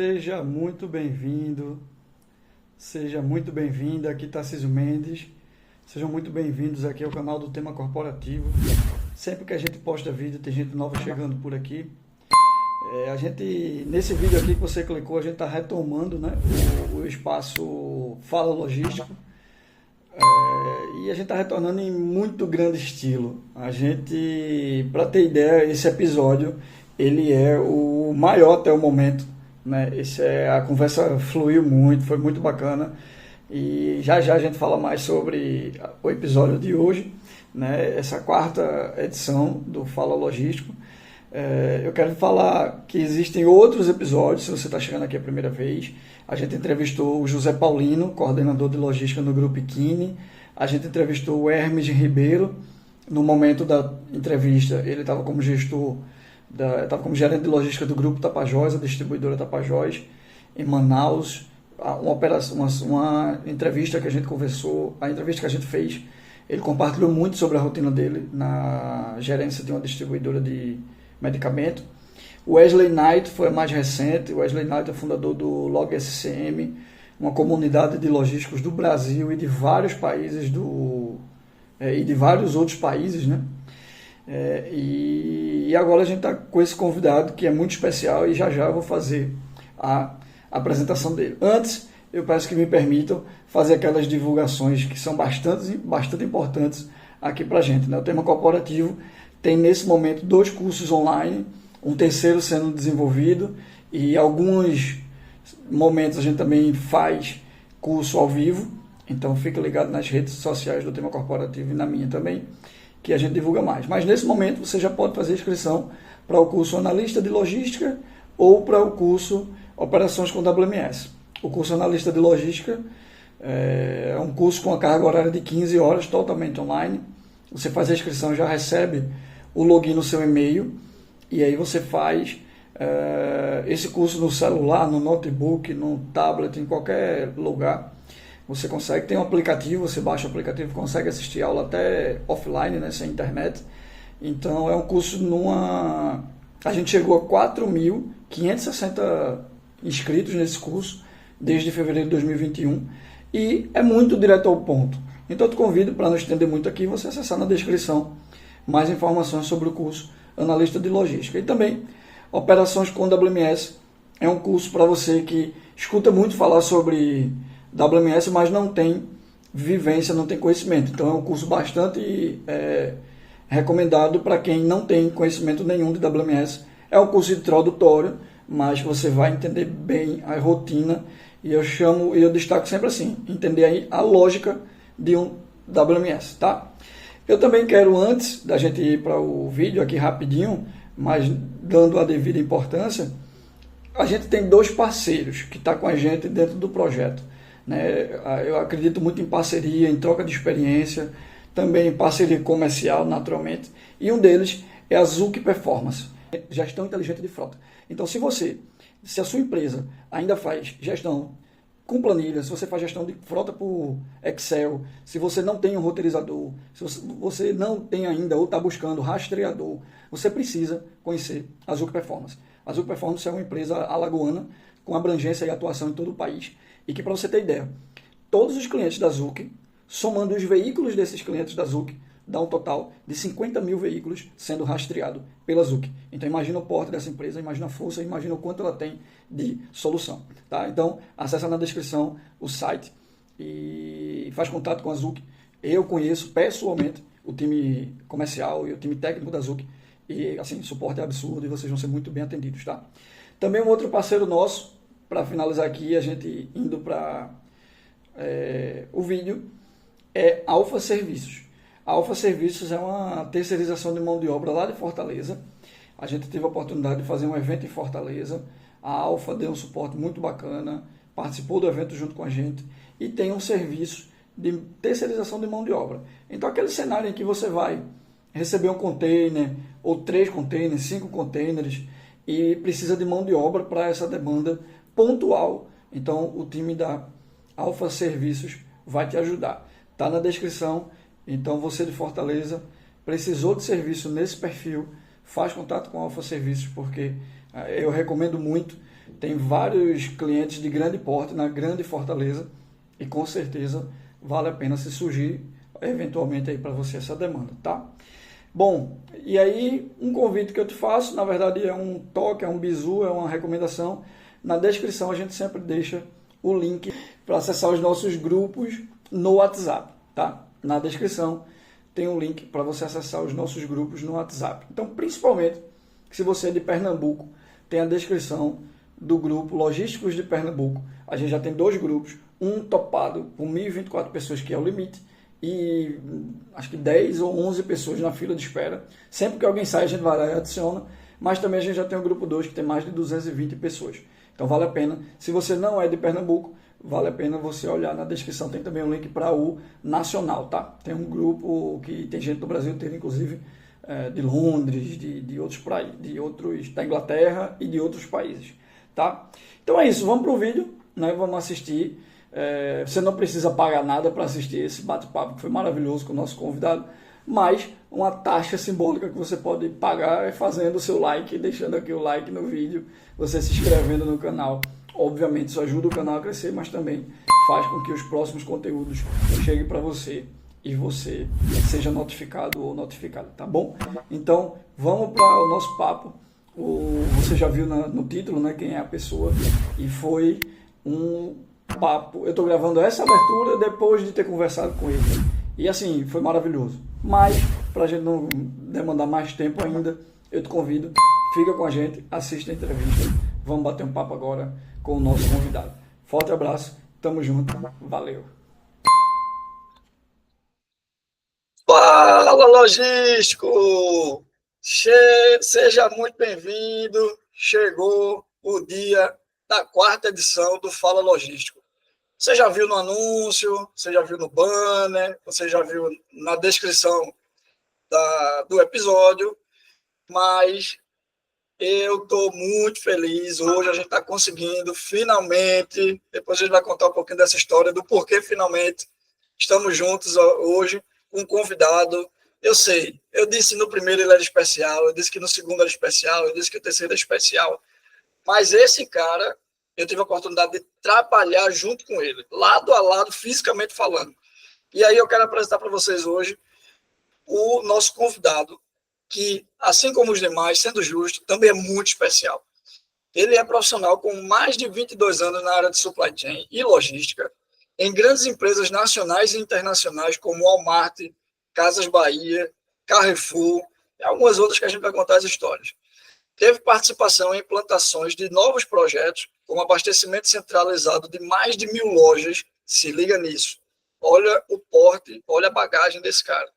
Seja muito bem-vindo, seja muito bem-vinda. Aqui Tarcísio Mendes. Sejam muito bem-vindos aqui ao canal do Tema Corporativo. Sempre que a gente posta vídeo, tem gente nova chegando por aqui. Nesse vídeo aqui que você clicou, a gente está retomando, né, o espaço Fala Logístico. E a gente está retornando em muito grande estilo. Para ter ideia, esse episódio ele é o maior até o momento, né? A conversa fluiu muito, foi muito bacana. E já a gente fala mais sobre o episódio de hoje, né? Essa quarta edição do Fala Logístico. Eu quero falar que existem outros episódios, se você está chegando aqui a primeira vez. A gente entrevistou o José Paulino, coordenador de logística no Grupo Ikine. A gente entrevistou o Hermes Ribeiro. No momento da entrevista, ele estava como gerente de logística do Grupo Tapajós, a distribuidora Tapajós, em Manaus. Uma entrevista que a gente conversou, a entrevista que a gente fez, ele compartilhou muito sobre a rotina dele na gerência de uma distribuidora de medicamento. O Wesley Knight foi a mais recente. O Wesley Knight é fundador do Log SCM, uma comunidade de logísticos do Brasil e de vários países e de vários outros países, né? E agora a gente está com esse convidado que é muito especial e já eu vou fazer a apresentação dele. Antes, eu peço que me permitam fazer aquelas divulgações que são bastante importantes aqui para a gente, né? O Tema Corporativo tem nesse momento 2 cursos online, um terceiro sendo desenvolvido, e alguns momentos a gente também faz curso ao vivo. Então fica ligado nas redes sociais do Tema Corporativo e na minha também, que a gente divulga mais. Mas nesse momento você já pode fazer inscrição para o curso Analista de Logística ou para o curso Operações com WMS. O curso Analista de Logística é um curso com a carga horária de 15 horas, totalmente online. Você faz a inscrição, já recebe o login no seu e-mail, e aí você faz esse curso no celular, no notebook, no tablet, em qualquer lugar. Você consegue, tem um aplicativo, você baixa o aplicativo, consegue assistir aula até offline, né, sem internet. Então é um curso A gente chegou a 4.560 inscritos nesse curso, desde fevereiro de 2021, e é muito direto ao ponto. Então eu te convido, para não estender muito aqui, você acessar na descrição mais informações sobre o curso Analista de Logística. E também, Operações com WMS é um curso para você que escuta muito falar sobre WMS, mas não tem vivência, não tem conhecimento. Então é um curso bastante recomendado para quem não tem conhecimento nenhum de WMS. É um curso introdutório, mas você vai entender bem a rotina, e eu destaco sempre assim, entender aí a lógica de um WMS, tá? Eu também quero, antes da gente ir para o vídeo aqui rapidinho, mas dando a devida importância, a gente tem 2 parceiros que estão com a gente dentro do projeto, né? Eu acredito muito em parceria, em troca de experiência, também em parceria comercial, naturalmente, e um deles é a Zuc Performance, gestão inteligente de frota. Então, se a sua empresa ainda faz gestão com planilha, se você faz gestão de frota por Excel, se você não tem um roteirizador, se você não tem ainda ou está buscando rastreador, você precisa conhecer a Zuc Performance. A Zuc Performance é uma empresa alagoana com abrangência e atuação em todo o país, e que, para você ter ideia, todos os clientes da Zuc, somando os veículos desses clientes da Zuc, dá um total de 50 mil veículos sendo rastreados pela Zuc. Então imagina o porte dessa empresa, imagina a força, imagina o quanto ela tem de solução. Tá? Então acessa na descrição o site e faz contato com a Zuc. Eu conheço pessoalmente o time comercial e o time técnico da Zuc, e assim, o suporte é absurdo e vocês vão ser muito bem atendidos. Tá? Também um outro parceiro nosso, para finalizar aqui, a gente indo para o vídeo, é Alfa Serviços. A Alfa Serviços é uma terceirização de mão de obra lá de Fortaleza. A gente teve a oportunidade de fazer um evento em Fortaleza. A Alfa deu um suporte muito bacana, participou do evento junto com a gente e tem um serviço de terceirização de mão de obra. Então, aquele cenário em que você vai receber um container, ou 3 containers, 5 containers, e precisa de mão de obra para essa demanda pontual. Então, o time da Alfa Serviços vai te ajudar. Está na descrição. Então, você de Fortaleza precisou de serviço nesse perfil, faz contato com a Alfa Serviços, porque eu recomendo muito. tem vários clientes de grande porte na grande Fortaleza e com certeza vale a pena se surgir eventualmente aí para você essa demanda, tá? Bom, e aí um convite que eu te faço, na verdade é um toque, é um bizu, é uma recomendação. Na descrição a gente sempre deixa o link para acessar os nossos grupos no WhatsApp, tá? Na descrição tem um link para você acessar os nossos grupos no WhatsApp. Então, principalmente, se você é de Pernambuco, tem a descrição do grupo Logísticos de Pernambuco. A gente já tem 2 grupos, um topado com 1.024 pessoas, que é o limite, e acho que 10 ou 11 pessoas na fila de espera. Sempre que alguém sai, a gente vai lá e adiciona, mas também a gente já tem o grupo 2, que tem mais de 220 pessoas. Então vale a pena, se você não é de Pernambuco, vale a pena você olhar na descrição, tem também um link para o Nacional, tá? Tem um grupo que tem gente do Brasil inteiro, inclusive de Londres, de outros, da Inglaterra e de outros países, tá? Então é isso, vamos pro vídeo, né? Vamos assistir. Você não precisa pagar nada para assistir esse bate-papo, que foi maravilhoso com o nosso convidado, mas uma taxa simbólica que você pode pagar é fazendo o seu like, deixando aqui o like no vídeo, você se inscrevendo no canal. Obviamente isso ajuda o canal a crescer, mas também faz com que os próximos conteúdos cheguem para você e você seja notificado ou notificada, tá bom? Então vamos para o nosso papo. Você já viu no título, né, quem é a pessoa, e foi um papo. Eu estou gravando essa abertura depois de ter conversado com ele. E assim, foi maravilhoso. Mas, para a gente não demandar mais tempo ainda, eu te convido, fica com a gente, assista a entrevista. Vamos bater um papo agora com o nosso convidado. Forte abraço, tamo junto, valeu. Fala, logístico! Seja muito bem-vindo. Chegou o dia da 4ª edição do Fala Logístico. Você já viu no anúncio, você já viu no banner, você já viu na descrição do episódio, mas eu estou muito feliz. Hoje a gente está conseguindo, finalmente, depois a gente vai contar um pouquinho dessa história, do porquê finalmente estamos juntos hoje com um convidado. Eu sei, eu disse no primeiro ele era especial, eu disse que no segundo era especial, eu disse que o terceiro era especial, mas esse cara, eu tive a oportunidade de trabalhar junto com ele, lado a lado, fisicamente falando. E aí eu quero apresentar para vocês hoje o nosso convidado, que, assim como os demais, sendo justo, também é muito especial. Ele é profissional com mais de 22 anos na área de supply chain e logística, em grandes empresas nacionais e internacionais como Walmart, Casas Bahia, Carrefour e algumas outras que a gente vai contar as histórias. Teve participação em implantações de novos projetos, como abastecimento centralizado de mais de 1.000 lojas. Se liga nisso. Olha o porte, olha a bagagem desse cara.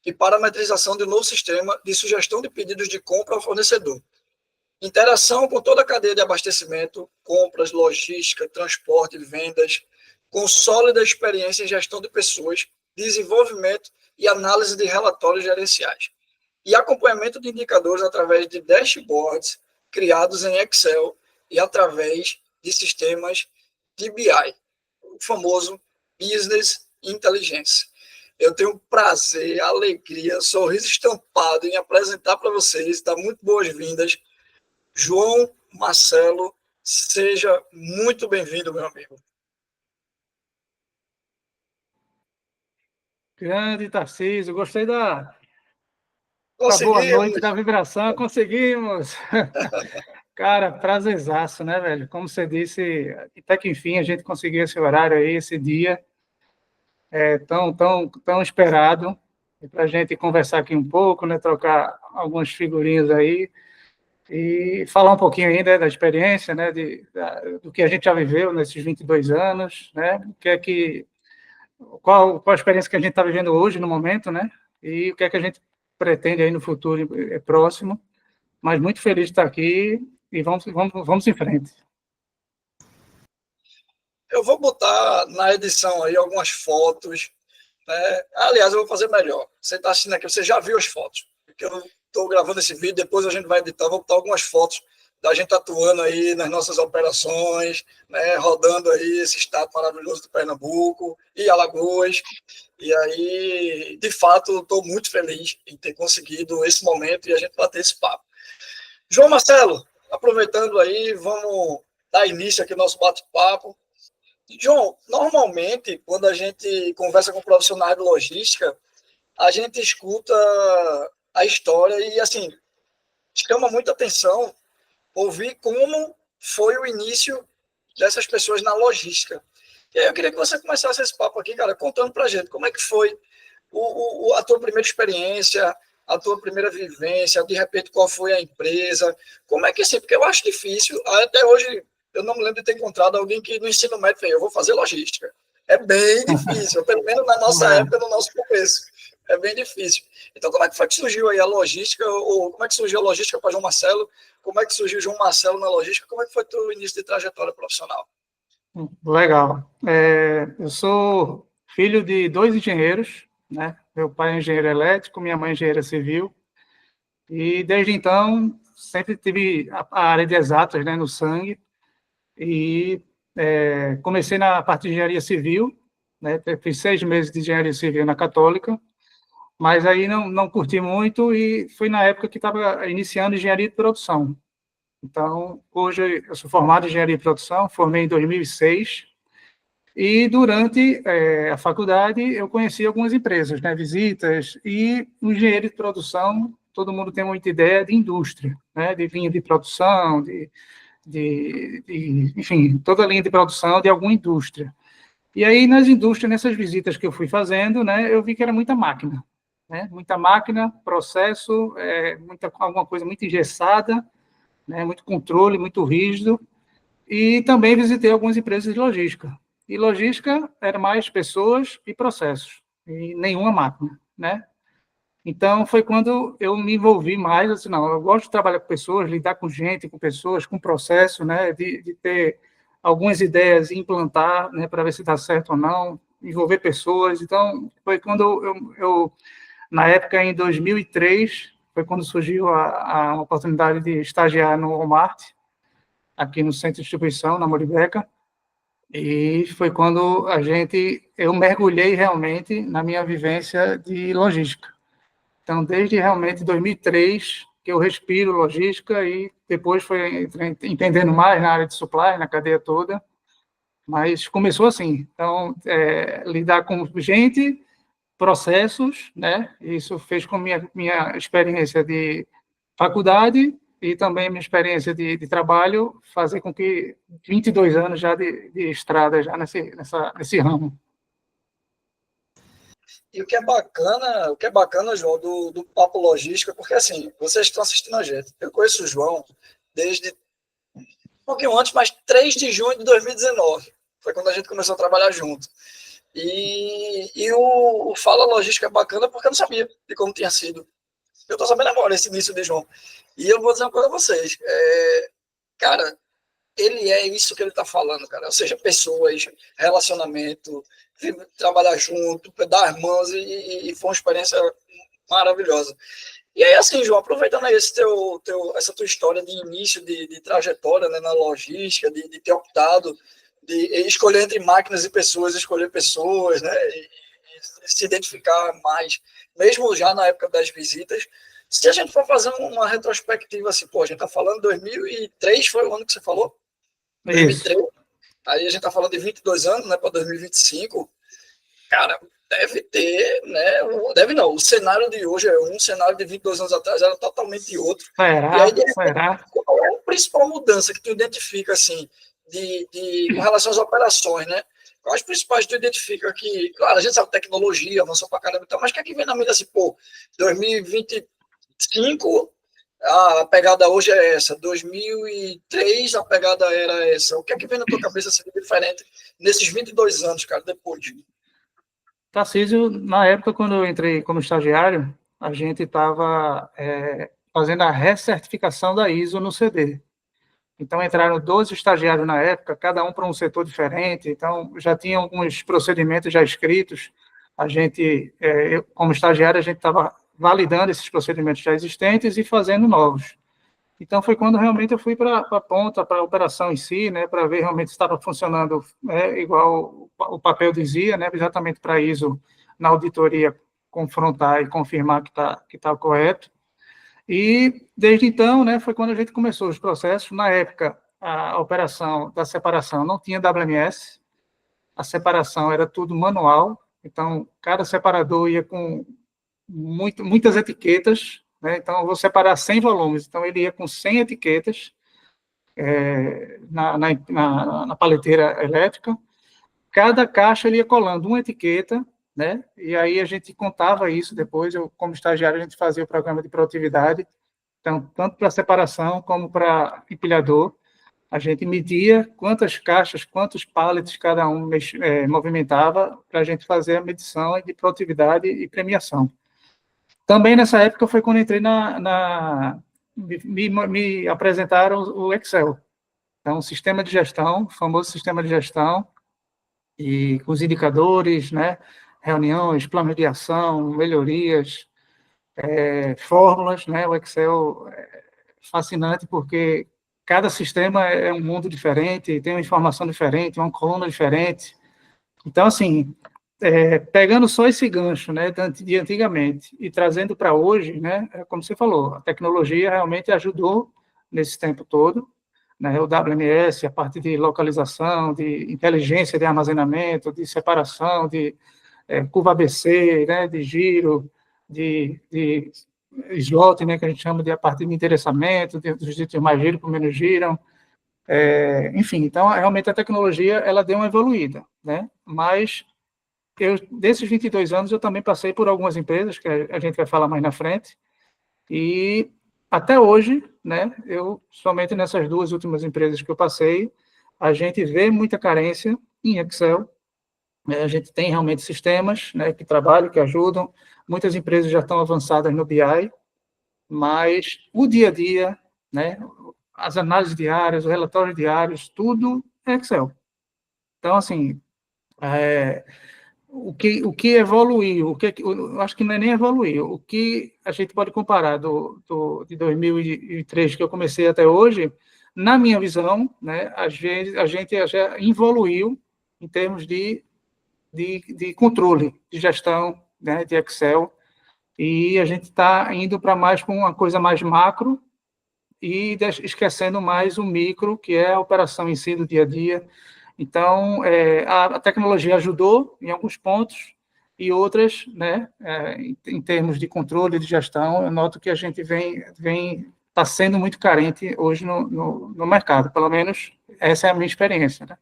E parametrização de um novo sistema de sugestão de pedidos de compra ao fornecedor. Interação com toda a cadeia de abastecimento, compras, logística, transporte, vendas, com sólida experiência em gestão de pessoas, desenvolvimento e análise de relatórios gerenciais. E acompanhamento de indicadores através de dashboards criados em Excel e através de sistemas de BI, o famoso Business Intelligence. Eu tenho prazer, alegria, sorriso estampado em apresentar para vocês, dar muito boas-vindas, João Marcelo. Seja muito bem-vindo, meu amigo. Grande Tarcísio, gostei da boa noite, da vibração, conseguimos! Cara, prazerzaço, né, velho? Como você disse, até que enfim a gente conseguiu esse horário aí, esse dia tão esperado, para a gente conversar aqui um pouco, né, trocar algumas figurinhas aí e falar um pouquinho ainda da experiência, né, do que a gente já viveu nesses 22 anos, né, qual a experiência que a gente está vivendo hoje, no momento, né, e o que é que a gente pretende aí no futuro próximo, mas muito feliz de estar aqui e vamos em frente. Eu vou botar na edição aí algumas fotos, né? Aliás, eu vou fazer melhor. Você está assistindo aqui, você já viu as fotos, porque eu estou gravando esse vídeo, depois a gente vai editar, vou botar algumas fotos da gente atuando aí nas nossas operações, né? Rodando aí esse estado maravilhoso de Pernambuco e Alagoas. E aí, de fato, estou muito feliz em ter conseguido esse momento e a gente bater esse papo. João Marcelo, aproveitando aí, vamos dar início aqui ao nosso bate-papo. João, normalmente, quando a gente conversa com profissionais de logística, a gente escuta a história e, assim, chama muita atenção ouvir como foi o início dessas pessoas na logística. E aí eu queria que você começasse esse papo aqui, cara, contando pra gente como é que foi a tua primeira experiência, a tua primeira vivência, de repente qual foi a empresa, como é que assim, porque eu acho difícil, até hoje eu não me lembro de ter encontrado alguém que no ensino médio fez, eu vou fazer logística. É bem difícil, pelo menos na nossa época, no nosso começo. É bem difícil. Então, como é que foi que surgiu aí a logística, ou como é que surgiu a logística para João Marcelo? Como é que surgiu o João Marcelo na logística? Como é que foi o teu início de trajetória profissional? Legal. Eu sou filho de 2 engenheiros, né? Meu pai é engenheiro elétrico, minha mãe é engenheira civil, e desde então sempre tive a área de exatas, né, no sangue, e comecei na parte de engenharia civil, né? Fiz 6 meses de engenharia civil na Católica, mas aí não curti muito e foi na época que estava iniciando engenharia de produção. Então, hoje eu sou formado em engenharia de produção, formei em 2006, e durante a faculdade eu conheci algumas empresas, né, visitas, e o engenheiro de produção, todo mundo tem muita ideia de indústria, né, de linha de produção, enfim, toda a linha de produção de alguma indústria. E aí, nas indústrias, nessas visitas que eu fui fazendo, né, eu vi que era muita máquina, né, muita máquina, processo, alguma coisa muito engessada, né, muito controle, muito rígido, e também visitei algumas empresas de logística. E logística era mais pessoas e processos, e nenhuma máquina, né? Então, foi quando eu me envolvi mais, assim, não, eu gosto de trabalhar com pessoas, lidar com gente, com pessoas, com processo, né, de ter algumas ideias e implantar, né, para ver se dá certo ou não, envolver pessoas. Então, foi quando na época, em 2003, foi quando surgiu a oportunidade de estagiar no Walmart, aqui no centro de distribuição, na Moribeca, e foi quando eu mergulhei realmente na minha vivência de logística. Então, desde realmente 2003, que eu respiro logística e depois foi entendendo mais na área de supply, na cadeia toda, mas começou assim. Então, lidar com gente, processos, né? Isso fez com minha experiência de faculdade e também minha experiência de trabalho fazer com que 22 anos já de estrada já nesse ramo. E o que é bacana, João, do Papo Logística, porque assim, vocês estão assistindo a gente. Eu conheço o João desde um pouquinho antes, mas 3 de junho de 2019. Foi quando a gente começou a trabalhar junto. E o Fala Logística é bacana porque eu não sabia de como tinha sido. Eu estou sabendo agora esse início de João. E eu vou dizer uma coisa a vocês. Cara, ele é isso que ele está falando, cara. Ou seja, pessoas, relacionamento, trabalhar junto, dar as mãos, e foi uma experiência maravilhosa. E aí, assim, João, aproveitando aí essa tua história de início de trajetória, né, na logística, de ter optado, de escolher entre máquinas e pessoas, escolher pessoas, né, e se identificar mais, mesmo já na época das visitas. Se a gente for fazer uma retrospectiva assim, pô, a gente está falando de 2003, foi o ano que você falou? 2003. Aí a gente está falando de 22 anos, né, para 2025. Cara, deve ter, né? Deve não. O cenário de hoje o cenário de 22 anos atrás era totalmente outro. Será? E aí, de repente, qual é a principal mudança que tu identifica, assim, com relação às operações, né? Quais as principais tu identifica que, claro, a gente sabe tecnologia, avançou pra caramba e tal, mas o que é que vem na mente assim, pô, 2025, a pegada hoje é essa, 2003 a pegada era essa. O que é que vem na tua cabeça assim, diferente nesses 22 anos, cara, depois? Tarcísio, na época, quando eu entrei como estagiário, a gente estava fazendo a recertificação da ISO no CD. Então, entraram 12 estagiários na época, cada um para um setor diferente, então já tinha alguns procedimentos já escritos. A gente, eu, como estagiário, a gente estava validando esses procedimentos já existentes e fazendo novos. Então, foi quando realmente eu fui para a ponta, para a operação em si, né, para ver realmente se estava funcionando igual o papel dizia, né, exatamente para a ISO, na auditoria, confrontar e confirmar que tá correto. E, desde então, né, foi quando a gente começou os processos. Na época, a operação da separação não tinha WMS, a separação era tudo manual, então, cada separador ia com muitas etiquetas, né? Então, eu vou separar 100 volumes, então ele ia com 100 etiquetas na paleteira elétrica. Cada caixa ele ia colando uma etiqueta, né? E aí a gente contava isso depois. Eu, como estagiário, a gente fazia o programa de produtividade, então, tanto para separação como para empilhador. A gente media quantas caixas, quantos pallets cada um movimentava para a gente fazer a medição de produtividade e premiação. Também nessa época foi quando entrei me apresentaram o Excel. Então, sistema de gestão, o famoso sistema de gestão, e com os indicadores, né, reuniões, planos de ação, melhorias, fórmulas, né, o Excel é fascinante porque cada sistema é um mundo diferente, tem uma informação diferente, uma coluna diferente. Então, assim, pegando só esse gancho, né, de antigamente e trazendo para hoje, né, como você falou, a tecnologia realmente ajudou nesse tempo todo, né, o WMS, a parte de localização, de inteligência de armazenamento, de separação, de curva ABC, né, de giro, de slot, né, que a gente chama de a parte de interessamento, dos itens mais giram por menos giram, enfim, então realmente a tecnologia ela deu uma evoluída, né, mas desses 22 anos eu também passei por algumas empresas, que a gente vai falar mais na frente, e até hoje, né, eu somente nessas duas últimas empresas que eu passei, a gente vê muita carência em Excel. A gente tem realmente sistemas, né, que trabalham, que ajudam. Muitas empresas já estão avançadas no BI, mas o dia a dia, né, as análises diárias, os relatórios diários, tudo é Excel. Então, assim, o que evoluiu, eu acho que não é nem evoluir, o que a gente pode comparar de 2003 que eu comecei até hoje, na minha visão, né, a gente já evoluiu em termos de controle, de gestão, né, de Excel, e a gente está indo para mais com uma coisa mais macro e esquecendo mais o micro, que é a operação em si do dia a dia. Então, a tecnologia ajudou em alguns pontos e outras, né, em termos de controle de gestão, eu noto que a gente está sendo muito carente hoje no mercado, pelo menos essa é a minha experiência, né?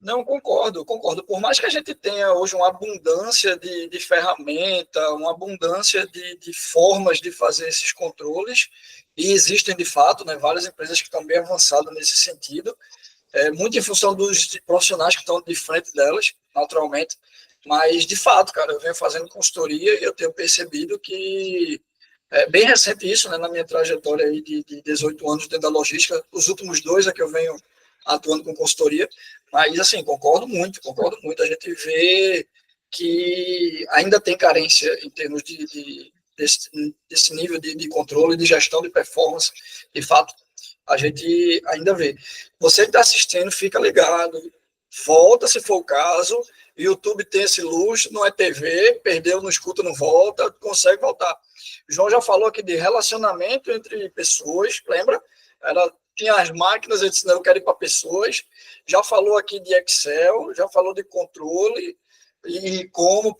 Não, concordo, concordo. Por mais que a gente tenha hoje uma abundância de ferramenta, uma abundância de formas de fazer esses controles, e existem de fato, né, várias empresas que estão bem avançadas nesse sentido, muito em função dos profissionais que estão de frente delas, naturalmente, mas de fato, cara, eu venho fazendo consultoria e eu tenho percebido que é bem recente isso, né, na minha trajetória aí de 18 anos dentro da logística, os últimos 2 é que eu venho atuando com consultoria, mas, assim, concordo muito, a gente vê que ainda tem carência em termos desse nível de controle, de gestão de performance, de fato, a gente ainda vê. Você que está assistindo, fica ligado, volta se for o caso, YouTube tem esse luxo, não é TV, perdeu, não escuta, não volta, consegue voltar. O João já falou aqui de relacionamento entre pessoas, lembra? Tinha as máquinas, eu disse, não, eu quero ir para pessoas. Já falou aqui de Excel, já falou de controle e como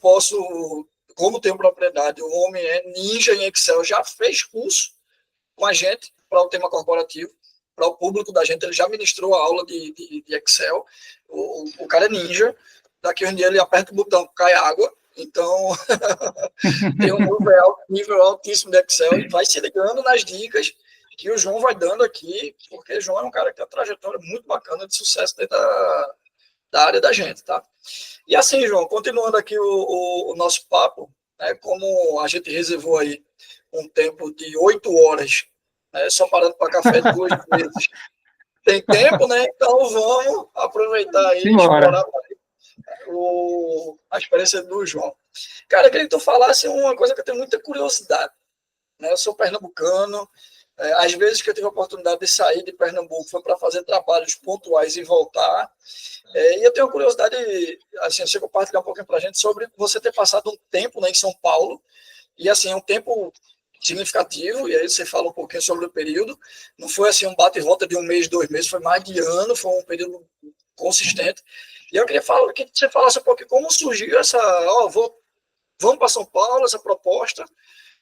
tenho propriedade. O homem é ninja em Excel, já fez curso com a gente para o tema corporativo, para o público da gente, ele já ministrou a aula de Excel. O cara é ninja, daqui a um dia ele aperta o botão, cai água, então tem um nível altíssimo de Excel e vai se ligando nas dicas que o João vai dando aqui, porque o João é um cara que tem uma trajetória muito bacana de sucesso dentro da área da gente, tá? E assim, João, continuando aqui o nosso papo, né, como a gente reservou aí um tempo de 8 horas, né, só parando para café 2 vezes, tem tempo, né? Então vamos aproveitar aí e explorar a experiência do João. Cara, eu queria que tu falasse uma coisa que eu tenho muita curiosidade, né? Eu sou pernambucano, às vezes que eu tive a oportunidade de sair de Pernambuco foi para fazer trabalhos pontuais e voltar. E eu tenho a curiosidade, assim, você compartilhar um pouquinho para a gente sobre você ter passado um tempo, né, em São Paulo E, assim, é um tempo significativo, e aí você fala um pouquinho sobre o período. Não foi, assim, um bate e volta de 1 mês, 2 meses, foi mais de ano, foi um período consistente. E eu queria falar, que você falasse um pouquinho como surgiu essa, vamos para São Paulo, essa proposta.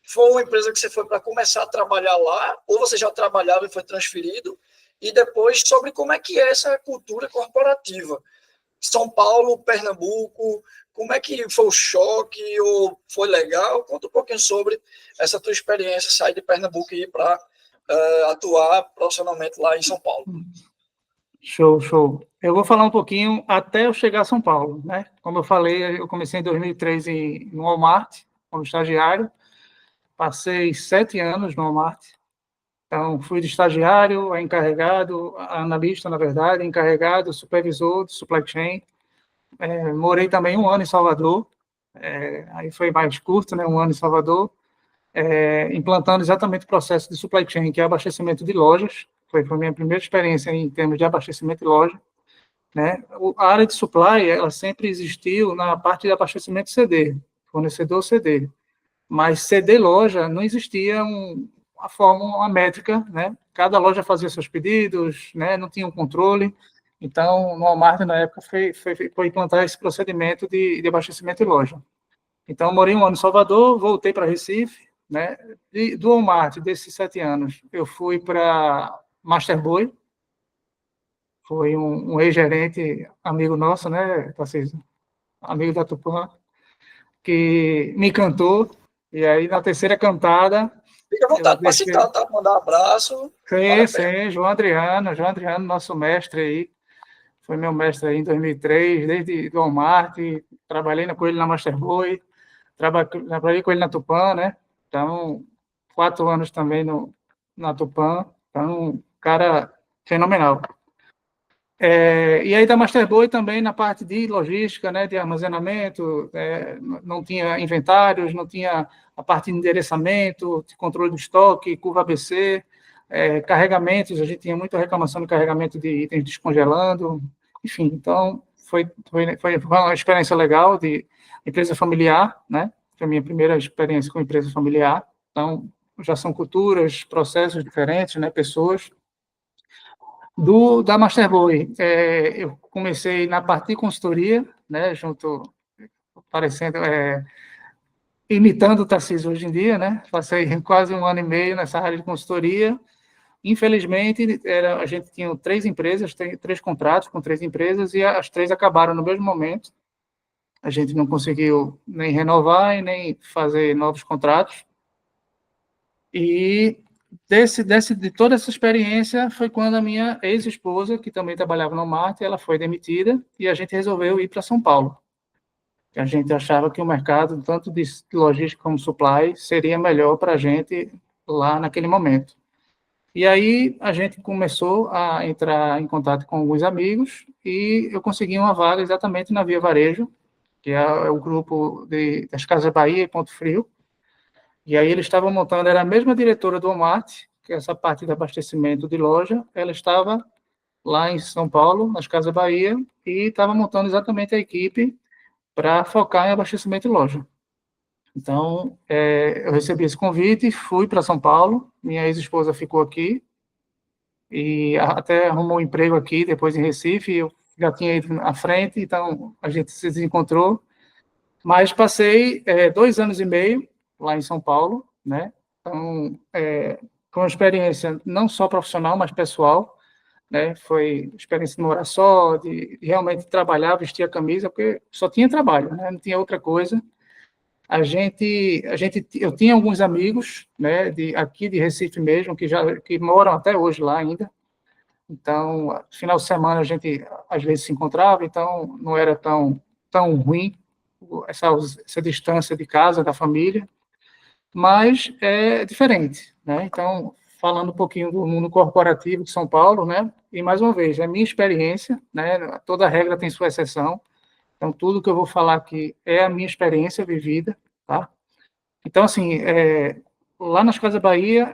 Foi uma empresa que você foi para começar a trabalhar lá, ou você já trabalhava e foi transferido? E depois, sobre como é que é essa cultura corporativa. São Paulo, Pernambuco, como é que foi o choque, ou foi legal? Conta um pouquinho sobre essa tua experiência, sair de Pernambuco e ir para atuar profissionalmente lá em São Paulo. Show, show. Eu vou falar um pouquinho até eu chegar a São Paulo, né? Como eu falei, eu comecei em 2003 no Walmart, como estagiário, passei 7 anos no Walmart. Então, fui de estagiário a encarregado, a analista, na verdade, encarregado, supervisor de supply chain. Morei também 1 ano em Salvador, aí foi mais curto, né? 1 ano em Salvador, implantando exatamente o processo de supply chain, que é abastecimento de lojas. Foi a minha primeira experiência em termos de abastecimento de loja, né? A área de supply, ela sempre existiu na parte de abastecimento CD, fornecedor CD. Mas CD loja não existia uma forma, uma métrica, né? Cada loja fazia seus pedidos, né? Não tinha um controle. Então, no Walmart, na época, foi implantar esse procedimento de abastecimento de loja. Então, morei 1 ano em Salvador, voltei para Recife, né? Do Walmart, desses 7 anos, eu fui para Masterboy, foi um ex-gerente, amigo nosso, né, Tarcísio? Amigo da Tupã, que me encantou, e aí, na terceira cantada, Fica à vontade para citar, tá? Mandar um abraço. Sim, João Adriano, nosso mestre aí, foi meu mestre aí em 2003, desde do Walmart, trabalhei com ele na Masterboy, trabalhei com ele na Tupã, né? Então, 4 anos também na Tupã, então, cara fenomenal. E aí da Masterboy também na parte de logística, né, de armazenamento, não tinha inventários, não tinha a parte de endereçamento, de controle do estoque, curva ABC, carregamentos, a gente tinha muita reclamação de carregamento de itens descongelando, enfim, então foi uma experiência legal de empresa familiar, né, foi a minha primeira experiência com empresa familiar, então já são culturas, processos diferentes, né, pessoas. Da Masterboy, eu comecei na parte de consultoria, né, parecendo, imitando o Tarcísio hoje em dia, né, passei quase 1 ano e meio nessa área de consultoria. Infelizmente, a gente tinha 3 empresas, 3 contratos com 3 empresas, e as 3 acabaram no mesmo momento. A gente não conseguiu nem renovar e nem fazer novos contratos. E de toda essa experiência foi quando a minha ex-esposa, que também trabalhava no Walmart, ela foi demitida e a gente resolveu ir para São Paulo. A gente achava que o mercado, tanto de logística como supply, seria melhor para a gente lá naquele momento. E aí a gente começou a entrar em contato com alguns amigos e eu consegui uma vaga exatamente na Via Varejo, que é o grupo das Casas Bahia e Ponto Frio. E aí eles estavam montando, era a mesma diretora do Walmart, que é essa parte de abastecimento de loja, ela estava lá em São Paulo, nas Casas Bahia, e estava montando exatamente a equipe para focar em abastecimento de loja. Então, eu recebi esse convite, fui para São Paulo, minha ex-esposa ficou aqui, e até arrumou um emprego aqui, depois em Recife, eu já tinha ido à frente, então a gente se desencontrou, mas passei 2 anos e meio lá em São Paulo, né? Então, foi uma experiência não só profissional, mas pessoal, né? Foi experiência de morar só, de realmente trabalhar, vestir a camisa, porque só tinha trabalho, né? Não tinha outra coisa. Eu tinha alguns amigos, né? Aqui de Recife mesmo, que moram até hoje lá ainda. Então, final de semana a gente às vezes se encontrava, então não era tão ruim essa distância de casa, da família, mas é diferente, né? Então, falando um pouquinho do mundo corporativo de São Paulo, né? E mais uma vez, é minha experiência, né? Toda regra tem sua exceção. Então, tudo que eu vou falar aqui é a minha experiência vivida, tá? Então, assim, lá nas Casas Bahia,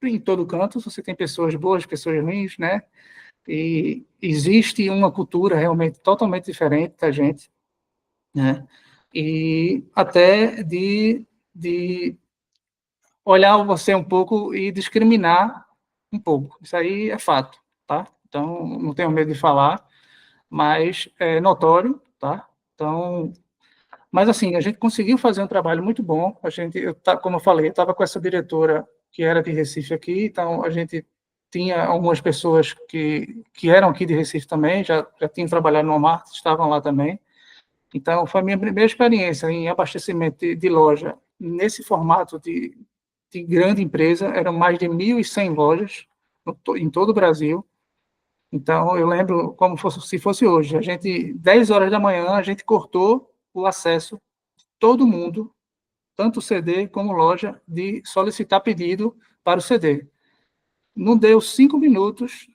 em todo canto, você tem pessoas boas, pessoas ruins, né? E existe uma cultura realmente totalmente diferente da gente, né? E até de de olhar você um pouco e discriminar um pouco. Isso aí é fato, tá? Então, não tenho medo de falar, mas é notório, tá? Então, mas assim, a gente conseguiu fazer um trabalho muito bom. Como eu falei, eu estava com essa diretora que era de Recife aqui, então a gente tinha algumas pessoas que eram aqui de Recife também, já tinham trabalhado no Walmart, estavam lá também. Então, foi a minha primeira experiência em abastecimento de loja nesse formato de grande empresa. Eram mais de 1.100 lojas em todo o Brasil. Então, eu lembro como se fosse hoje. 10 horas da manhã, a gente cortou o acesso de todo mundo, tanto CD como loja, de solicitar pedido para o CD. Não deu 5 minutos,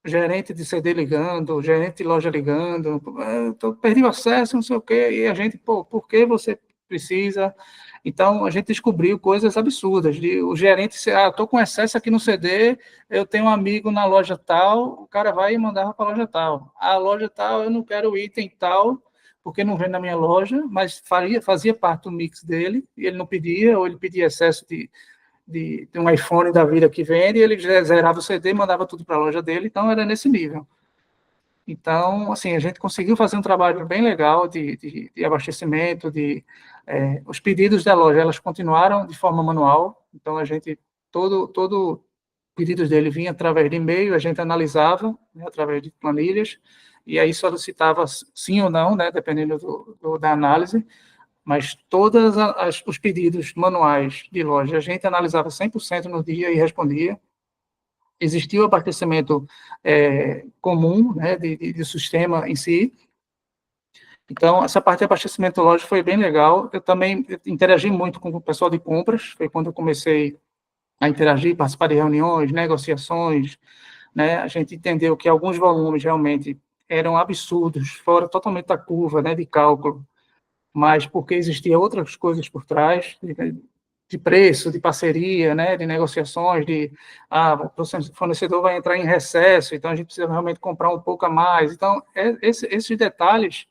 gerente de CD ligando, gerente de loja ligando, perdi o acesso, não sei o quê, e a gente, por que você precisa? Então, a gente descobriu coisas absurdas, o gerente, estou com excesso aqui no CD, eu tenho um amigo na loja tal, o cara vai e mandava para a loja tal. A loja tal, eu não quero o item tal, porque não vem na minha loja, mas fazia parte do mix dele, e ele não pedia, ou ele pedia excesso de um iPhone da vida que vende, e ele zerava o CD e mandava tudo para a loja dele, então era nesse nível. Então, assim, a gente conseguiu fazer um trabalho bem legal de abastecimento, os pedidos da loja, elas continuaram de forma manual, então todo pedidos dele vinha através de e-mail, a gente analisava, né, através de planilhas, e aí solicitava sim ou não, né, dependendo da análise, mas todos os pedidos manuais de loja, a gente analisava 100% no dia e respondia. Existia o abastecimento comum, né, de sistema em si. Então, essa parte de abastecimento lógico foi bem legal. Eu também interagi muito com o pessoal de compras, foi quando eu comecei a interagir, participar de reuniões, negociações, né? A gente entendeu que alguns volumes realmente eram absurdos, fora totalmente da curva, né, de cálculo, mas porque existia outras coisas por trás, de preço, de parceria, né, de negociações, o fornecedor vai entrar em recesso, então a gente precisa realmente comprar um pouco a mais. Então, esses detalhes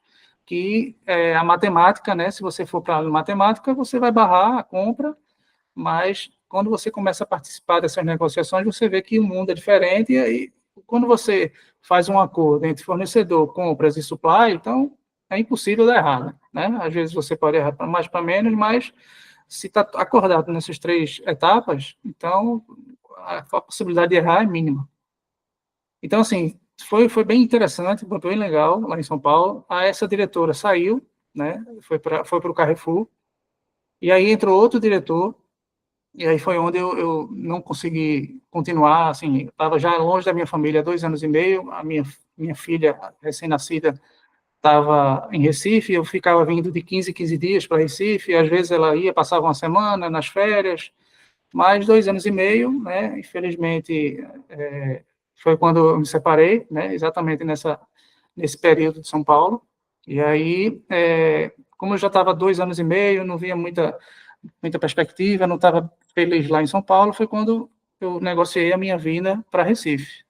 que a matemática, né, se você for para a matemática, você vai barrar a compra, mas quando você começa a participar dessas negociações, você vê que o mundo é diferente, e aí, quando você faz um acordo entre fornecedor, compras e supply, então é impossível dar errado, né? Às vezes você pode errar para mais, para menos, mas se está acordado nessas 3 etapas, então a possibilidade de errar é mínima. Então, assim, foi bem interessante, foi bem legal lá em São Paulo. Essa diretora saiu, né? Foi para o Carrefour, e aí entrou outro diretor, e aí foi onde eu não consegui continuar, assim, estava já longe da minha família há 2 anos e meio, a minha filha recém-nascida estava em Recife, eu ficava vindo de 15 em 15 dias para Recife, e às vezes ela ia, passava uma semana nas férias, mais 2 anos e meio, né, infelizmente, foi quando eu me separei, né, exatamente nesse período de São Paulo, e aí, como eu já estava 2 anos e meio, não via muita perspectiva, não estava feliz lá em São Paulo, foi quando eu negociei a minha vinda para Recife.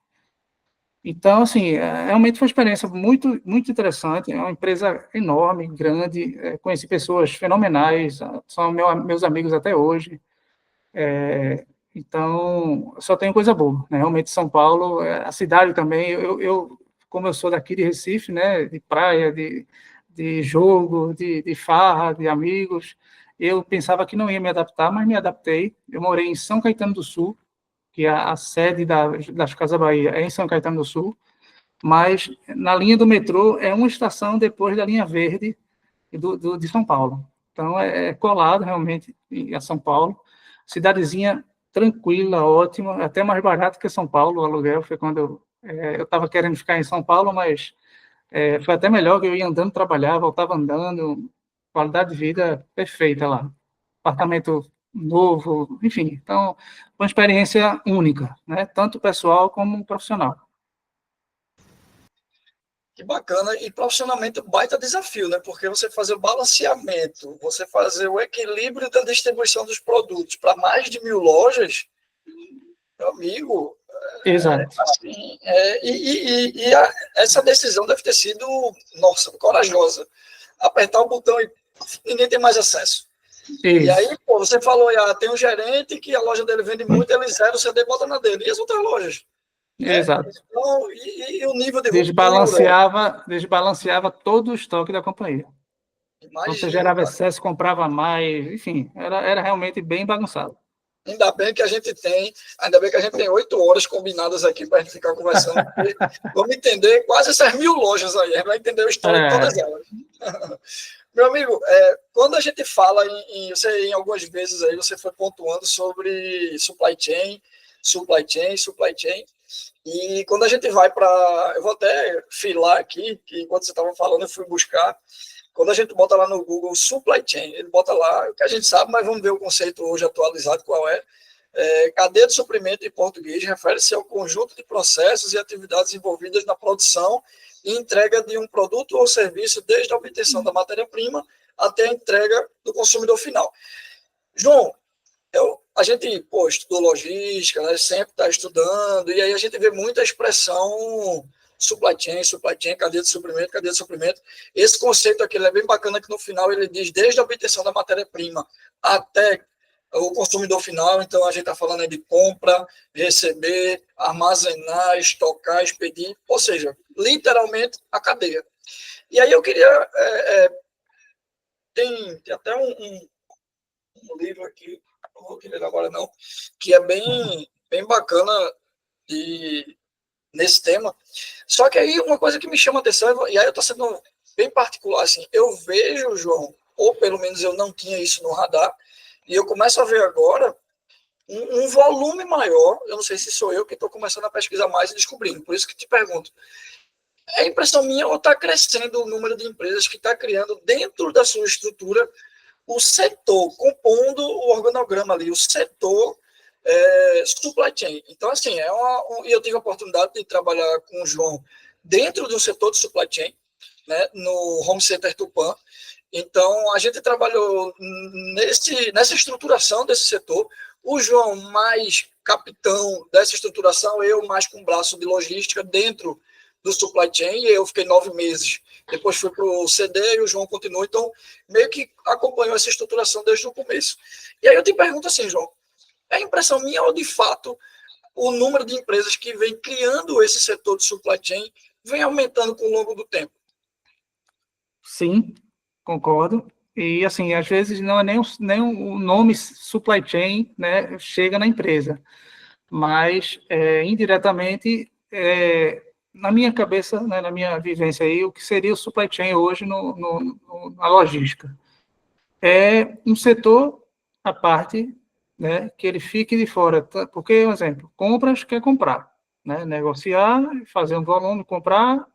Então, assim, realmente foi uma experiência muito, muito interessante. É uma empresa enorme, grande. Conheci pessoas fenomenais, são meus amigos até hoje. Então, só tenho coisa boa, né? Realmente, São Paulo, a cidade também. Como eu sou daqui de Recife, né? De praia, de jogo, de farra, de amigos, eu pensava que não ia me adaptar, mas me adaptei. Eu morei em São Caetano do Sul, que é a sede das Casas Bahia é em São Caetano do Sul, mas na linha do metrô é uma estação depois da linha verde de São Paulo. Então, é colado realmente a São Paulo. Cidadezinha tranquila, ótima, até mais barato que São Paulo, o aluguel. Foi quando eu estava querendo ficar em São Paulo, mas foi até melhor, que eu ia andando trabalhar, voltava andando, qualidade de vida perfeita lá. Apartamento novo, enfim. Então, uma experiência única, né? Tanto pessoal como profissional. Que bacana, e profissionalmente um baita desafio, né? Porque você fazer o balanceamento, você fazer o equilíbrio da distribuição dos produtos para mais de 1.000 lojas, meu amigo, Exato. assim, essa decisão deve ter sido, nossa, corajosa. Apertar o botão e ninguém tem mais acesso. E aí, pô, você falou, tem um gerente que a loja dele vende muito, ele zera o CD e bota na dele. E as outras lojas? Exato. Então, e o nível de Desbalanceava todo o estoque da companhia. Imagina, você gerava excesso, comprava mais, enfim, era realmente bem bagunçado. Ainda bem que a gente tem 8 horas combinadas aqui para a gente ficar conversando. Vamos entender quase essas 1.000 lojas aí, a gente vai entender a história de todas elas. Meu amigo, quando a gente fala em algumas vezes aí você foi pontuando sobre supply chain, e quando a gente vai para, eu vou até filar aqui, que enquanto você estava falando eu fui buscar. Quando a gente bota lá no Google supply chain, ele bota lá o que a gente sabe, mas vamos ver o conceito hoje atualizado, qual é. Cadeia de suprimento em português refere-se ao conjunto de processos e atividades envolvidas na produção e entrega de um produto ou serviço, desde a obtenção da matéria-prima até a entrega do consumidor final. João, a gente estudou logística, né, sempre está estudando, e aí a gente vê muita expressão supply chain, cadeia de suprimento. Esse conceito aqui é bem bacana, que no final ele diz desde a obtenção da matéria-prima até o consumidor final. Então a gente está falando de compra, receber, armazenar, estocar, expedir, ou seja, literalmente a cadeia. E aí eu queria... tem até um livro aqui, não vou querer agora não, que é bem bacana nesse tema. Só que aí uma coisa que me chama a atenção, e aí eu estou sendo bem particular, assim, eu vejo, João, ou pelo menos eu não tinha isso no radar, e eu começo a ver agora um volume maior. Eu não sei se sou eu que estou começando a pesquisar mais e descobrindo, por isso que te pergunto. É impressão minha ou está crescendo o número de empresas que está criando dentro da sua estrutura o setor, compondo o organograma ali, o setor supply chain. Então, assim, eu tive a oportunidade de trabalhar com o João dentro do setor de supply chain, né, no Home Center Tupã. Então, a gente trabalhou nessa estruturação desse setor. O João mais capitão dessa estruturação, eu mais com braço de logística dentro do supply chain, e eu fiquei 9 meses. Depois fui para o CD e o João continuou. Então, meio que acompanhou essa estruturação desde o começo. E aí eu te pergunto assim, João, é impressão minha ou, de fato, o número de empresas que vem criando esse setor de supply chain vem aumentando com o longo do tempo? Sim, concordo. E, assim, às vezes não é nem o nome supply chain, né, chega na empresa, mas indiretamente, na minha cabeça, né, na minha vivência aí, o que seria o supply chain hoje na logística? É um setor à parte, né, que ele fique de fora, porque, por exemplo, compras quer comprar, né, negociar, fazer um volume, comprar.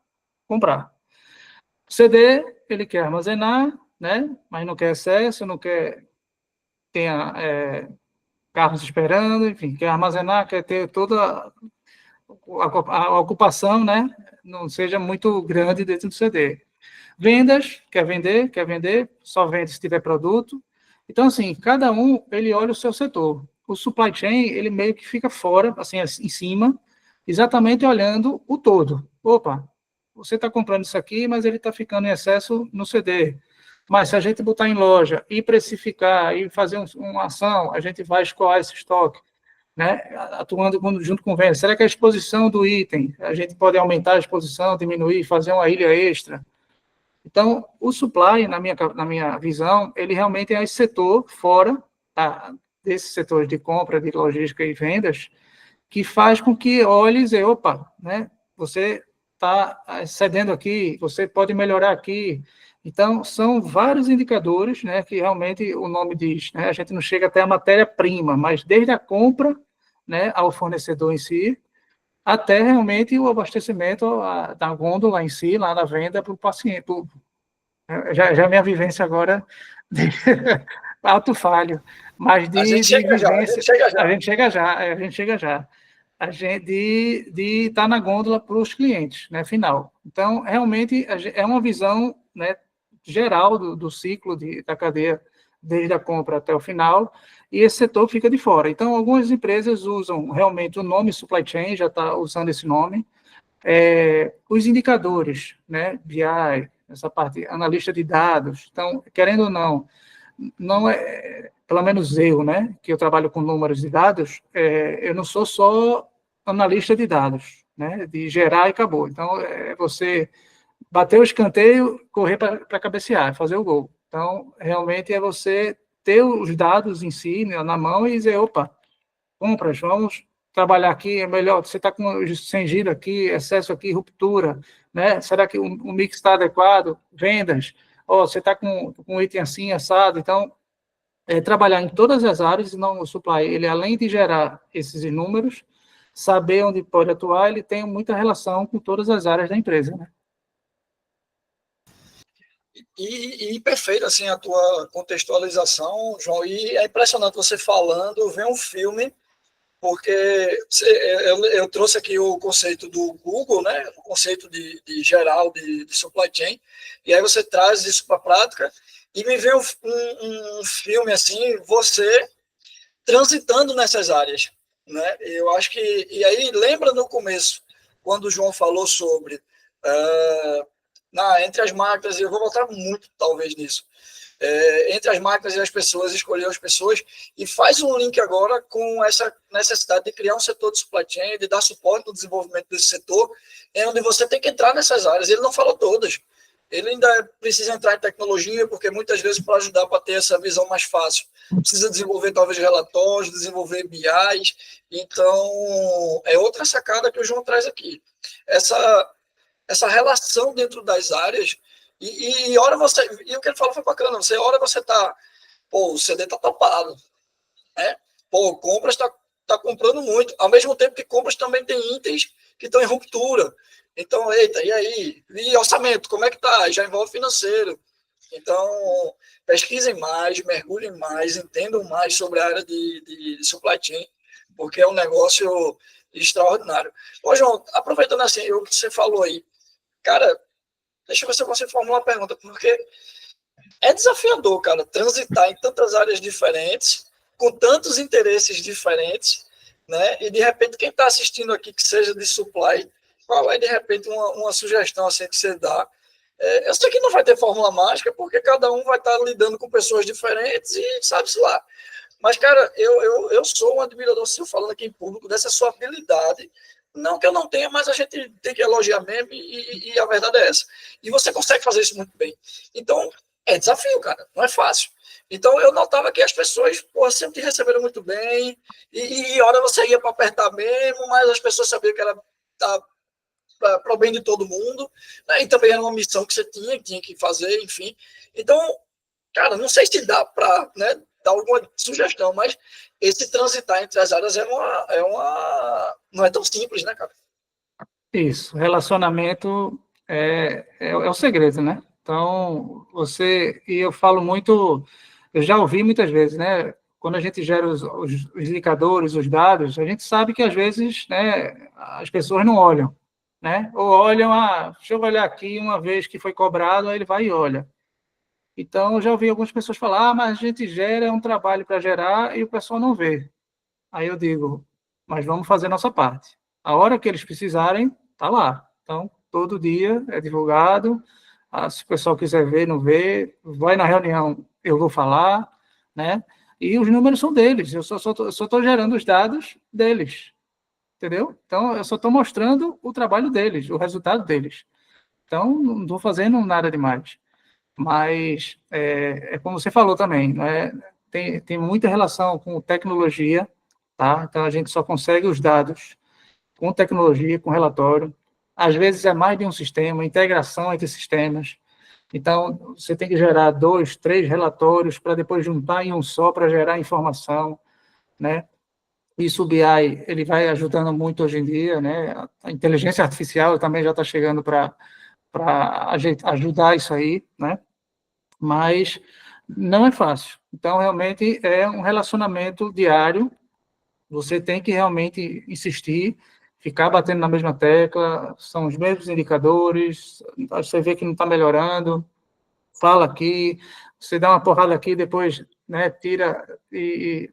CD, ele quer armazenar, né, mas não quer excesso, não quer tenha carros esperando, enfim, quer armazenar, quer ter toda a ocupação, né, não seja muito grande dentro do CD. Vendas, quer vender, só vende se tiver produto. Então, assim, cada um, ele olha o seu setor. O supply chain, ele meio que fica fora, assim, em cima, exatamente olhando o todo. Opa, você está comprando isso aqui, mas ele está ficando em excesso no CD. Mas se a gente botar em loja e precificar e fazer uma ação, a gente vai escoar esse estoque, né? Atuando junto com venda. Será que a exposição do item, a gente pode aumentar a exposição, diminuir, fazer uma ilha extra? Então, o supply, na minha visão, ele realmente é esse setor fora desses setores de compra, de logística e vendas, que faz com que olhe e dizer, opa, né, você está cedendo aqui, você pode melhorar aqui. Então, são vários indicadores, né, que realmente o nome diz, né, a gente não chega até a matéria-prima, mas desde a compra, né, ao fornecedor em si, até realmente o abastecimento da gôndola em si, lá na venda para o paciente. Já minha vivência agora de alto falho, mas de vivência, a gente chega já. A gente de estar na gôndola para os clientes, né, final. Então, realmente, é uma visão, né, geral do ciclo da cadeia, desde a compra até o final, e esse setor fica de fora. Então, algumas empresas usam realmente o nome supply chain, já está usando esse nome, os indicadores, né, BI, essa parte, analista de dados. Então, querendo ou não, não é, pelo menos eu, né, que eu trabalho com números e dados, eu não sou só analista de dados, né, de gerar e acabou. Então, é você bater o escanteio, correr para cabecear, fazer o gol. Então, realmente é você ter os dados em si, né, na mão e dizer, opa, compras, vamos trabalhar aqui, é melhor, você está com 100 giro aqui, excesso aqui, ruptura, né? Será que o mix está adequado? Vendas, ó, você está com um item assim, assado, então, trabalhar em todas as áreas e não o supply, ele além de gerar esses números, saber onde pode atuar, ele tem muita relação com todas as áreas da empresa, né? E perfeito, assim, a tua contextualização, João, e é impressionante você falando, ver um filme, porque eu trouxe aqui o conceito do Google, né, o conceito de geral de supply chain, e aí você traz isso para a prática, e me vê um filme assim, você transitando nessas áreas, né? Eu acho que, e aí lembra no começo, quando o João falou sobre entre as máquinas, e eu vou voltar muito talvez nisso, entre as máquinas e as pessoas, escolher as pessoas, e faz um link agora com essa necessidade de criar um setor de supply chain, de dar suporte no desenvolvimento desse setor, onde você tem que entrar nessas áreas. Ele não falou todas. Ele ainda precisa entrar em tecnologia, porque muitas vezes, para ajudar para ter essa visão mais fácil, precisa desenvolver talvez relatórios, desenvolver BIs. Então, é outra sacada que o João traz aqui. Essa relação dentro das áreas. E hora você. E o que ele falou foi bacana. Hora você tá. Pô, o CD tá topado. Né? Pô, compras tá comprando muito. Ao mesmo tempo que compras também tem itens que estão em ruptura. Então, eita, e aí? E orçamento, como é que tá? Já envolve financeiro. Então, pesquisem mais, mergulhem mais, entendam mais sobre a área de supply chain, porque é um negócio extraordinário. Ô, João, aproveitando assim, o que você falou aí, cara, deixa eu ver se eu consigo formular uma pergunta, porque é desafiador, cara, transitar em tantas áreas diferentes, com tantos interesses diferentes, né? E de repente, quem está assistindo aqui que seja de supply, qual é de repente uma sugestão assim que você dá? Eu sei que não vai ter fórmula mágica, porque cada um vai estar lidando com pessoas diferentes e sabe-se lá. Mas, cara, eu sou um admirador, se eu falando aqui em público, dessa sua habilidade. Não que eu não tenha, mas a gente tem que elogiar mesmo, e a verdade é essa. E você consegue fazer isso muito bem. Então, é desafio, cara, não é fácil. Então, eu notava que as pessoas sempre te receberam muito bem, e hora você ia para apertar mesmo, mas as pessoas sabiam que era para o bem de todo mundo, né? E também era uma missão que você tinha que fazer, enfim. Então, cara, não sei se dá para, né, dar alguma sugestão, mas esse transitar entre as áreas não é tão simples, né, cara? Isso, relacionamento é o segredo, né? Então, e eu falo muito, eu já ouvi muitas vezes, né? Quando a gente gera os indicadores, os dados, a gente sabe que às vezes, né, as pessoas não olham, né? Ou olham, deixa eu olhar aqui uma vez que foi cobrado, aí ele vai e olha. Então, eu já ouvi algumas pessoas falar, mas a gente gera um trabalho para gerar e o pessoal não vê. Aí eu digo, mas vamos fazer nossa parte. A hora que eles precisarem, tá lá. Então, todo dia é divulgado. Se o pessoal quiser ver, não vê, vai na reunião, eu vou falar, né? E os números são deles. Eu só estou gerando os dados deles, entendeu? Então, eu só estou mostrando o trabalho deles, o resultado deles. Então, não estou fazendo nada demais. Mas como você falou também, né? Tem muita relação com tecnologia, tá? Então a gente só consegue os dados com tecnologia, com relatório. Às vezes é mais de um sistema, integração entre sistemas. Então você tem que gerar 2, 3 relatórios para depois juntar em um só para gerar informação, né? Isso o BI ele vai ajudando muito hoje em dia, né? A inteligência artificial também já está chegando para ajudar isso aí, né? Mas não é fácil. Então, realmente, é um relacionamento diário. Você tem que realmente insistir, ficar batendo na mesma tecla, são os mesmos indicadores, você vê que não está melhorando, fala aqui, você dá uma porrada aqui, depois, né, tira e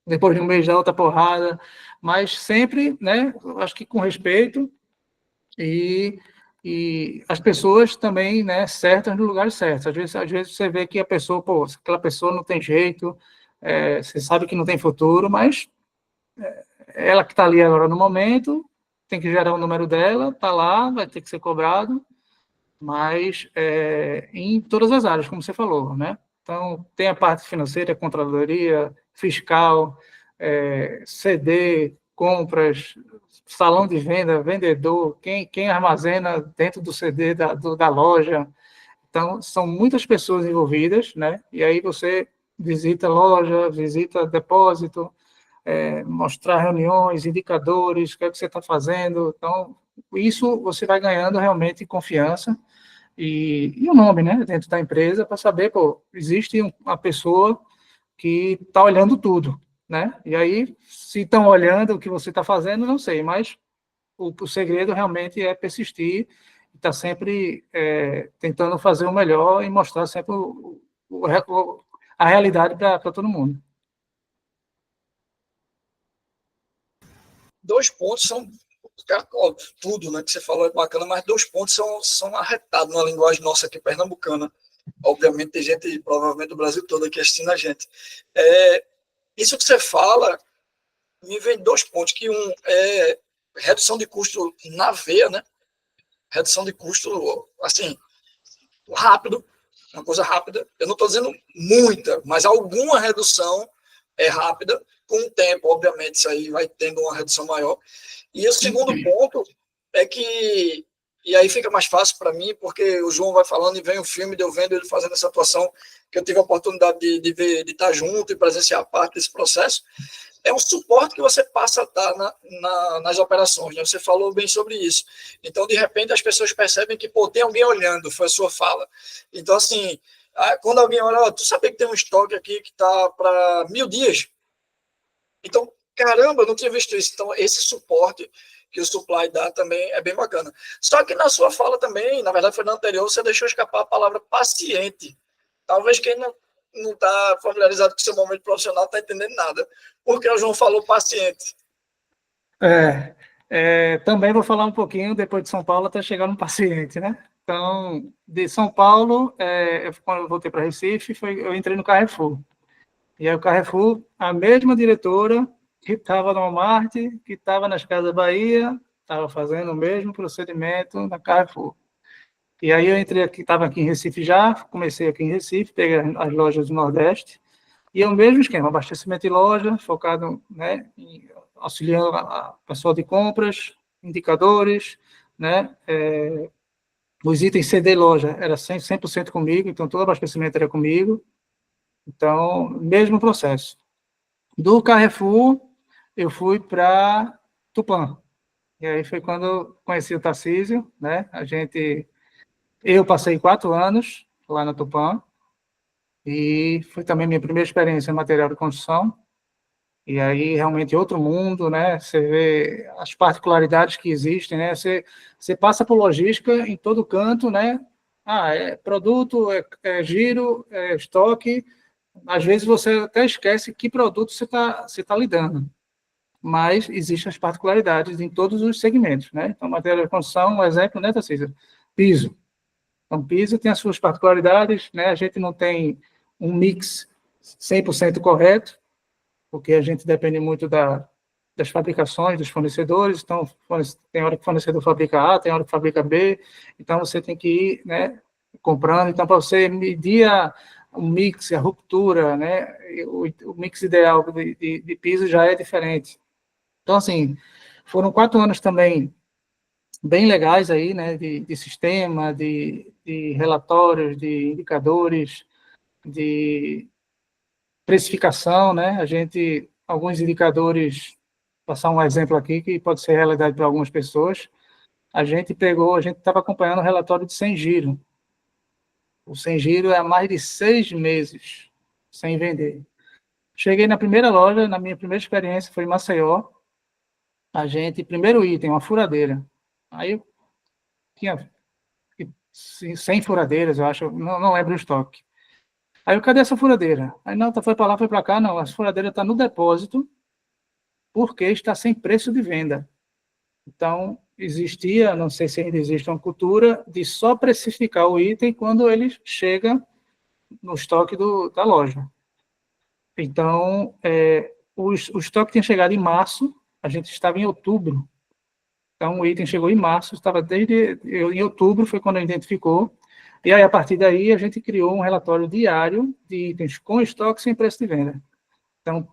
depois de um mês dá outra porrada, mas sempre, né, acho que com respeito e e as pessoas também, né, certas no lugar certo. Às vezes você vê que a pessoa, pô, aquela pessoa não tem jeito, você sabe que não tem futuro, mas ela que está ali agora no momento, tem que gerar o número dela, está lá, vai ter que ser cobrado, mas em todas as áreas, como você falou, né? Então, tem a parte financeira, controladoria, fiscal, CD, compras, salão de venda, vendedor, quem armazena dentro do CD da loja. Então, são muitas pessoas envolvidas, né? E aí você visita loja, visita depósito, mostrar reuniões, indicadores, o que é que você está fazendo. Então, isso você vai ganhando realmente confiança e o nome, né, dentro da empresa, para saber, pô, existe uma pessoa que está olhando tudo, né? E aí, se estão olhando o que você está fazendo, não sei, mas o segredo realmente é persistir, estar sempre tentando fazer o melhor e mostrar sempre a realidade para todo mundo. Dois pontos são tudo, né, que você falou é bacana, mas 2 pontos são arretados na linguagem nossa aqui pernambucana. Obviamente tem gente, provavelmente do Brasil todo aqui assistindo a gente. Isso que você fala me vem 2 pontos, que um é redução de custo na veia, né? Redução de custo, assim, rápido, uma coisa rápida. Eu não estou dizendo muita, mas alguma redução é rápida. Com o tempo, obviamente, isso aí vai tendo uma redução maior. E o segundo ponto é que, e aí fica mais fácil para mim, porque o João vai falando e vem o filme, eu vendo ele fazendo essa atuação, que eu tive a oportunidade de ver, de estar junto e presenciar parte desse processo, é um suporte que você passa a dar nas operações, né? Você falou bem sobre isso. Então, de repente, as pessoas percebem que, pô, tem alguém olhando, foi a sua fala. Então, assim, quando alguém olha, tu sabia que tem um estoque aqui que está para 1000 dias? Então, caramba, eu não tinha visto isso. Então, esse suporte que o Supply dá também é bem bacana. Só que na sua fala também, na verdade foi na anterior, você deixou escapar a palavra paciente. Talvez quem não está familiarizado com o seu momento profissional está entendendo nada. Porque o João falou paciente. Também vou falar um pouquinho, depois de São Paulo, até chegar no paciente, né? Então, de São Paulo, quando eu voltei para Recife, eu entrei no Carrefour. E aí o Carrefour, a mesma diretora que estava no Walmart, que estava nas Casas Bahia, estava fazendo o mesmo procedimento na Carrefour. E aí eu entrei aqui, estava aqui em Recife já, comecei aqui em Recife, peguei as lojas do Nordeste, e é o mesmo esquema, abastecimento de loja, focado, né, em auxiliando a pessoal de compras, indicadores, né, os itens CD loja era 100% comigo, então todo abastecimento era comigo. Então, mesmo processo. Do Carrefour, eu fui para Tupã. E aí foi quando eu conheci o Tarcísio, né? Eu passei 4 anos lá na Tupã, e foi também minha primeira experiência em material de construção. E aí, realmente, outro mundo, né? Você vê as particularidades que existem, né? Você passa por logística em todo canto, né? É produto, é giro, é estoque. Às vezes você até esquece que produto você tá lidando, mas existem as particularidades em todos os segmentos, né? Então, matéria de construção, um exemplo, né, Tarcísio? Piso. Então, piso tem as suas particularidades, né? A gente não tem um mix 100% correto, porque a gente depende muito das fabricações, dos fornecedores. Então, tem hora que o fornecedor fabrica A, tem hora que fabrica B, então você tem que ir, né, comprando. Então, para você medir o mix, a ruptura, né, o mix ideal de piso já é diferente. Então, assim, foram 4 anos também bem legais aí, né, de sistema, de relatórios, de indicadores, de precificação, né? Alguns indicadores, passar um exemplo aqui que pode ser realidade para algumas pessoas. A gente estava acompanhando o relatório de sem giro. O sem giro é há mais de 6 meses sem vender. Cheguei na primeira loja, na minha primeira experiência foi em Maceió. Primeiro item, uma furadeira. Aí eu tinha 100 furadeiras, eu acho, não lembro o estoque. Aí eu, cadê essa furadeira? Aí não, foi para lá, foi para cá, não, a furadeira está no depósito porque está sem preço de venda. Então, existia, não sei se ainda existe uma cultura, de só precificar o item quando ele chega no estoque da loja. Então, o estoque tinha chegado em março, a gente estava em outubro. Então, o item chegou em março, estava em outubro, foi quando a gente identificou. E aí, a partir daí, a gente criou um relatório diário de itens com estoque sem preço de venda. Então,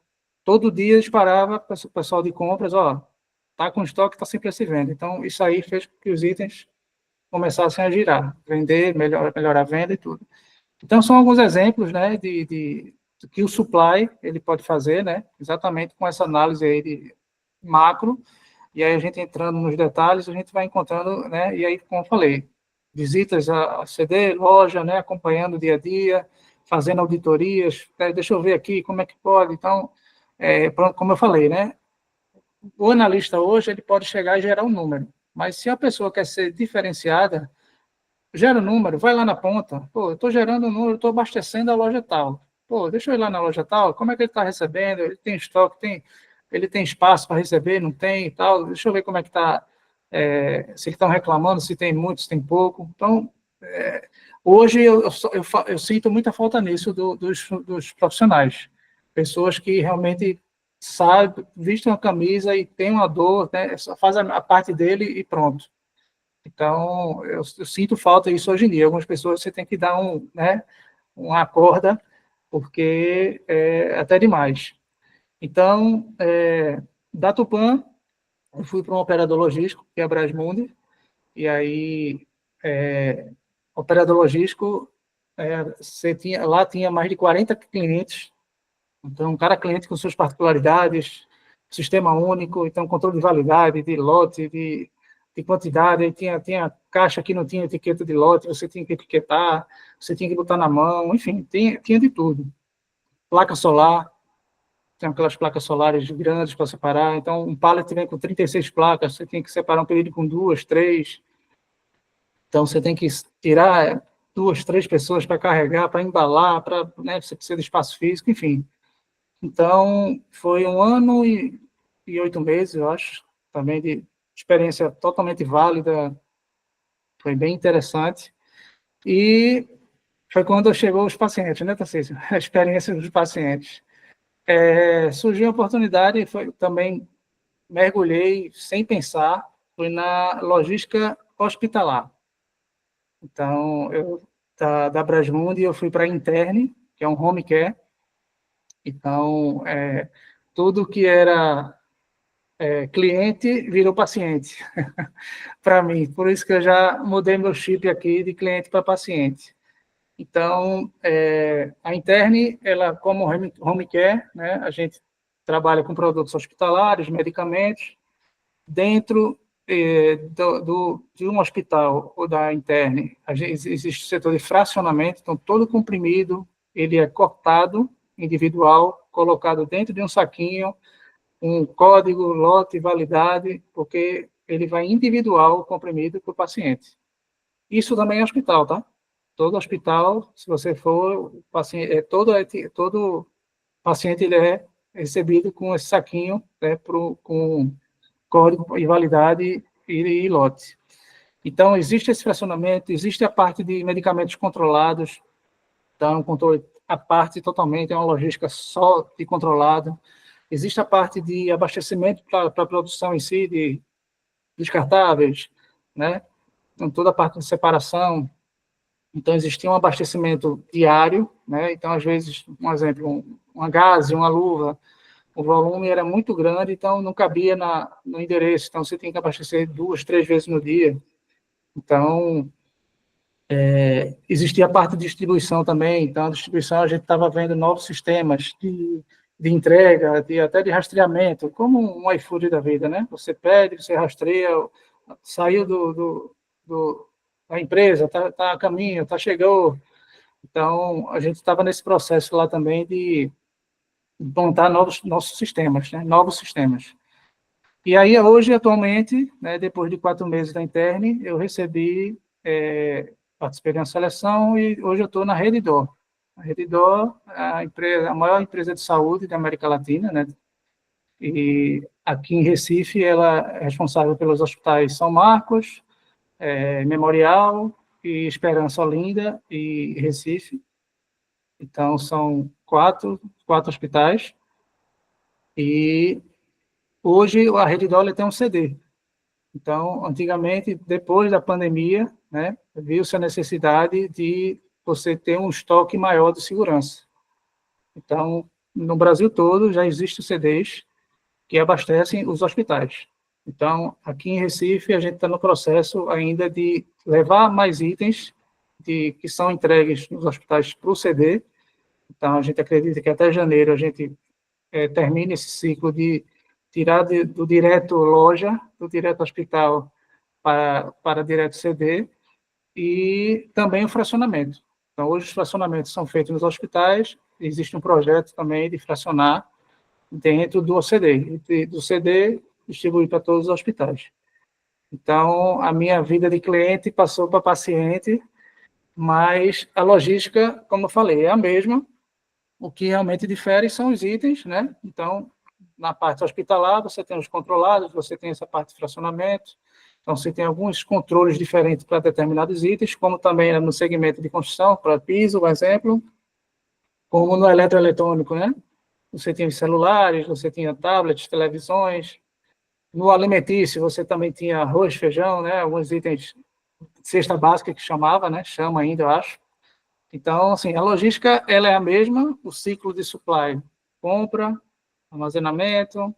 todo dia disparava para o pessoal de compras, tá com estoque, tá sem preço de venda. Então, isso aí fez com que os itens começassem a girar, vender, melhorar a venda e tudo. Então, são alguns exemplos, né, de que o supply ele pode fazer, né, exatamente com essa análise aí de macro, e aí a gente entrando nos detalhes, a gente vai encontrando, né, e aí, como eu falei, visitas a CD, loja, né, acompanhando o dia a dia, fazendo auditorias, deixa eu ver aqui como é que pode. Então, pronto, como eu falei, né, o analista hoje ele pode chegar e gerar um número, mas se a pessoa quer ser diferenciada, gera um número, vai lá na ponta, pô, eu estou gerando um número, estou abastecendo a loja tal, pô, deixa eu ir lá na loja tal, como é que ele está recebendo, ele tem estoque, ele tem espaço para receber, não tem e tal, deixa eu ver como é que está, se eles estão reclamando, se tem muito, se tem pouco. Então, hoje eu sinto muita falta nisso dos profissionais, pessoas que realmente sabem, vestem uma camisa e tem uma dor, né, faz a parte dele e pronto. Então, eu sinto falta disso hoje em dia. Algumas pessoas você tem que dar né, uma corda, porque é até demais. Então, da Tupã, eu fui para um operador logístico, que é a Brasmundi, e aí, operador logístico, lá tinha mais de 40 clientes, então, cada cliente com suas particularidades, sistema único, então, controle de validade, de lote, de quantidade, aí tinha caixa que não tinha etiqueta de lote, você tinha que etiquetar, você tinha que botar na mão, enfim, tinha de tudo. Placa solar, tem aquelas placas solares grandes para separar, então um pallet vem com 36 placas, você tem que separar um pedido com 2, 3, então você tem que tirar 2, 3 pessoas para carregar, para embalar, né, você precisa de espaço físico, enfim. Então, foi 1 ano e 8 meses, eu acho, também de experiência totalmente válida, foi bem interessante. E foi quando chegou os pacientes, né, Tarcísio? A experiência dos pacientes. Surgiu a oportunidade e também mergulhei sem pensar, fui na logística hospitalar. Então, da Brasmundi, eu fui para a Interne, que é um home care. Então, tudo que era cliente virou paciente para mim. Por isso que eu já mudei meu chip aqui de cliente para paciente. Então, a Interne, ela como home care, né, a gente trabalha com produtos hospitalares, medicamentos, dentro de um hospital ou da Interne, existe o setor de fracionamento, então todo comprimido, ele é cortado, individual, colocado dentro de um saquinho, um código, lote, validade, porque ele vai individual o comprimido para o paciente. Isso também é hospital, tá? Todo hospital, se você for, o paciente, todo paciente ele é recebido com esse saquinho, né, com código e validade e lote. Então, existe esse fracionamento, existe a parte de medicamentos controlados, então, controle, a parte totalmente, é uma logística só de controlado. Existe a parte de abastecimento para a produção em si, de descartáveis, né? Então, toda a parte de separação. Então, existia um abastecimento diário, né? Então, às vezes, um exemplo, uma gaze, uma luva, o volume era muito grande, então não cabia no endereço, então você tem que abastecer 2, 3 vezes no dia. Então, existia a parte de distribuição também, então a distribuição a gente estava vendo novos sistemas de entrega, até de rastreamento, como um iFood da vida, né? Você pede, você rastreia, saiu da empresa, tá a caminho, chegou. Então, a gente estava nesse processo lá também de montar nossos sistemas, né? Novos sistemas. E aí, hoje, atualmente, né, depois de 4 meses da Interne, eu recebi, participei de uma seleção e hoje eu estou na Redditor. A Redditor é a maior empresa de saúde da América Latina, né? E aqui em Recife, ela é responsável pelos hospitais São Marcos, Memorial e Esperança Olinda e Recife. Então, são quatro hospitais. E hoje a Rede Dolly tem um CD. Então, antigamente, depois da pandemia, né, viu-se a necessidade de você ter um estoque maior de segurança. Então, no Brasil todo, já existem CDs que abastecem os hospitais. Então, aqui em Recife, a gente está no processo ainda de levar mais itens que são entregues nos hospitais para o CD. Então, a gente acredita que até janeiro a gente termine esse ciclo de tirar do direto loja, do direto hospital para direto CD, e também o fracionamento. Então, hoje os fracionamentos são feitos nos hospitais, existe um projeto também de fracionar dentro do OCD, e do CD distribuir para todos os hospitais. Então, a minha vida de cliente passou para paciente, mas a logística, como eu falei, é a mesma. O que realmente difere são os itens, né? Então, na parte hospitalar, você tem os controlados, você tem essa parte de fracionamento, então você tem alguns controles diferentes para determinados itens, como também no segmento de construção, para piso, por exemplo, como no eletroeletrônico, né? Você tinha os celulares, você tinha tablets, televisões. No alimentício, você também tinha arroz, feijão, né? Alguns itens, cesta básica que chamava, né? Chama ainda, eu acho. Então, assim, a logística, ela é a mesma, o ciclo de supply, compra, armazenamento,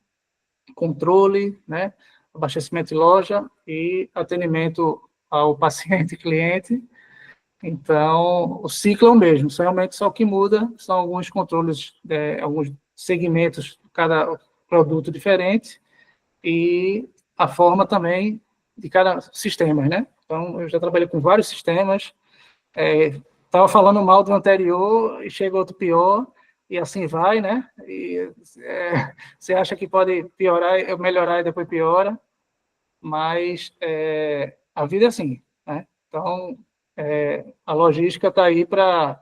controle, né? Abastecimento de loja e atendimento ao paciente e cliente. Então, o ciclo é o mesmo, realmente só o que muda são alguns controles, alguns segmentos, cada produto diferente, e a forma também de cada sistema, né? Então, eu já trabalhei com vários sistemas, estava falando mal do anterior e chega outro pior, e assim vai, né? E, você acha que pode piorar, melhorar e depois piora, mas a vida é assim, né? Então, a logística está aí para